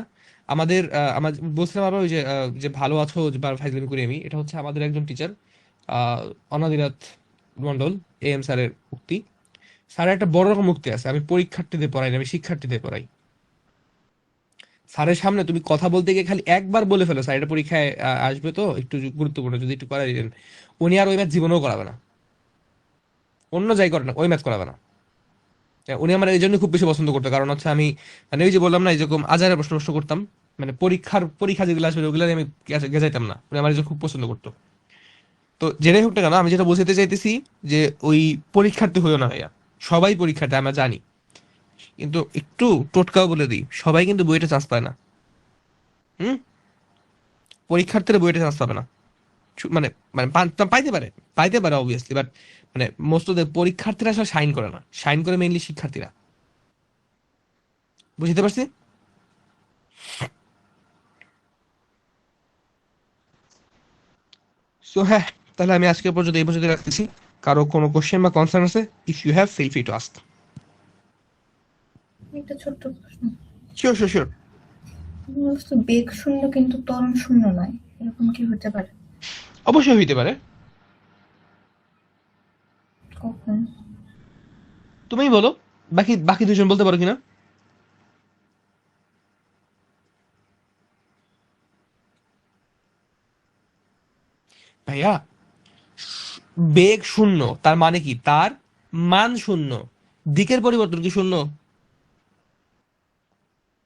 আমার বলছিলাম আবার ওই যে যে ভালো আছো বা ফাইজলামি করি আমি, এটা হচ্ছে আমাদের একজন টিচার অনাদিরাত মন্ডল, AM স্যারের উক্তি। স্যারের একটা বড় রকম উক্তি আছে, আমি পরীক্ষার্থীদের পড়াই না, আমি শিক্ষার্থীদের পড়াই। স্যারের সামনে তুমি কথা বলতে গিয়ে খালি একবার বলে ফেলো স্যার এটা পরীক্ষায় আসবে, তো একটু গুরুত্বপূর্ণ, যদি একটু করাই দিতেন, উনি আর ওই ম্যাথ জীবনেও করাবে না, অন্য যাই করে না ওই ম্যাথ করাবে না। হ্যাঁ, উনি আমার এই জন্য খুব বেশি পছন্দ করতো, কারণ হচ্ছে আমি, মানে ওই যে বললাম না, যেরকম আজারে প্রশ্ন করতাম, মানে পরীক্ষা যেগুলো আসবে ওগুলো আমি গেজাইতাম না, উনি আমার এই জন্য খুব পছন্দ করতো। তো যেটাই হোক না কেন, আমি যেটা বোঝাতে চাইতেছি যে ওই পরীক্ষার্থী হইও না ভাইয়া, সবাই পরীক্ষার্থী আমরা জানি, কিন্তু একটু টোটকাও বলে দিই, সবাই কিন্তু বইটা চান্স পায় না। হুম, পরীক্ষার্থীরা বইটা চান্স পাবে না। মানে মানে পাইতে পারে, পাইতে পারে অবভিয়াসলি, বাট মানে মোস্ট অফ দ্য পরীক্ষার্থীরা আসলে সাইন করে না, সাইন করে মেইনলি শিক্ষার্থীরা। বুঝতে পারছি। সো হ্যাঁ, তাহলে আমি আজকে পর্যন্ত এই পর্যন্ত রাখতেছি। কারো কোনো কোশ্চেন বা কনসার্ন আছে, if you have feel free to ask. একটা ছোট্ট প্রশ্ন। Sure sure sure. তুমি বলছো বেগ শূন্য কিন্তু ত্বরণ শূন্য নয়, এরকম কি হতে পারে? অবশ্যই হইতে পারে। কখন? তুমিই বলো, বাকি বাকি দুজন বলতে পারো কিনা। ভাইয়া, বেগ শূন্য তার মানে কি, তার মান শূন্য, দিকের পরিবর্তন কি শূন্য?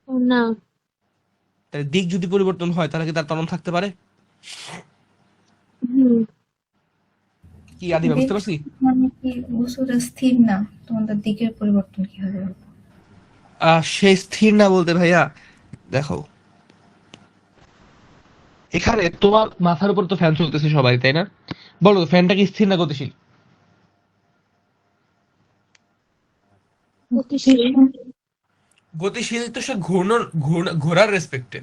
ও না। তাহলে দিক যদি পরিবর্তন হয় তাহলে কি তার ত্বরণ থাকতে পারে? হুম। কি আদিবা, বেগ বুঝতে পারছি। মানে কি বস্তুটা স্থির না, তোমাদের দিকের পরিবর্তন কি হবে? সে স্থির না বলতে ভাইয়া, দেখো এখানে তোমার মাথার উপর তো ফ্যান চলতেছে সবাই, তাই না? বলো ফ্যানটা কি স্থির না গতিশীল? গতিশীল। গতিশীল তো সে ঘোরার রেসপেক্টে,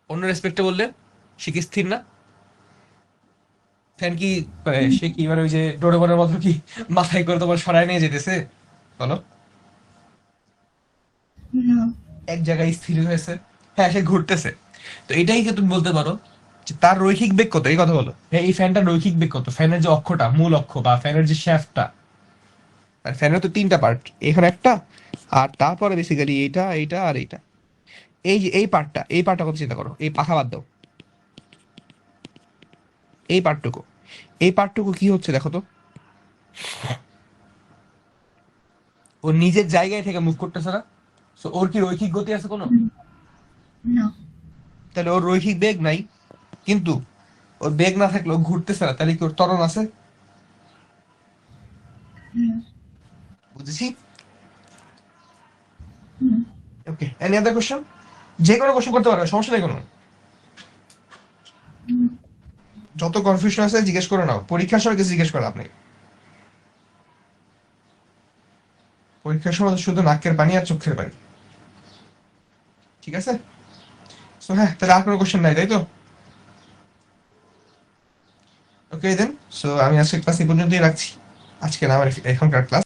অন্য রেসপেক্টে বললে সে কি স্থির না? ফ্যান কি সে কি মানে ওই যে ডোরেমনের মতো কি মাথায় করে তোমার সরায় নিয়ে যেতেছে? বলো, না। এক জায়গায় স্থির হয়েছে। হ্যাঁ, সে ঘুরতেছে। তো এটাই কি তুমি বলতে পারো যে তার রৈখিক বেগ কত, এই কথা বলো। হ্যাঁ, এই ফ্যানটার রৈখিক বেগ কত, ফ্যানের যে অক্ষটা, মূল অক্ষ বা ফ্যানের যে শ্যাফটটা, আর ফ্যানের তো তিনটা পার্ট, এখানে একটা, আর তারপরে বেসিক্যালি এইটা এইটা আর এইটা, এই যে এই পার্টটা কথা চিন্তা করো, এই পাখা বাদ দাও, এই পার্টটুকু কি হচ্ছে দেখো তো, ও নিজের জায়গায় থেকে মুভ করতেছে না। সো ওর কি রৈখিক গতি আছে কোনো? না। তাহলে ওর রৈখিক বেগ নাই। কিন্তু ওর বেগ না থাকলে ও ঘুরতেছে না, তাহলে কি ওর ত্বরণ আছে? হুম। বুঝেছি। হুম। ওকে, এনি আদার কোশ্চেন? যে কোনো কোশ্চেন করতে পারবে, সমস্যা নেই কোনো। হুম। যত কনফিউশন আছে জিজ্ঞেস করে নাও, পরীক্ষার সময় কিছু জিজ্ঞেস করেন আপনি। পরীক্ষার সময় তো শুধু নাকের পানি আর চোখের পানি। ঠিক আছে। সো হ্যাঁ, তাহলে আর কোনো কোশ্চেন নাই, তাই তো? ওকে দেন, সো আমি আজকে ক্লাস এই পর্যন্তই রাখছি। আজকে না আমার এখনকার ক্লাস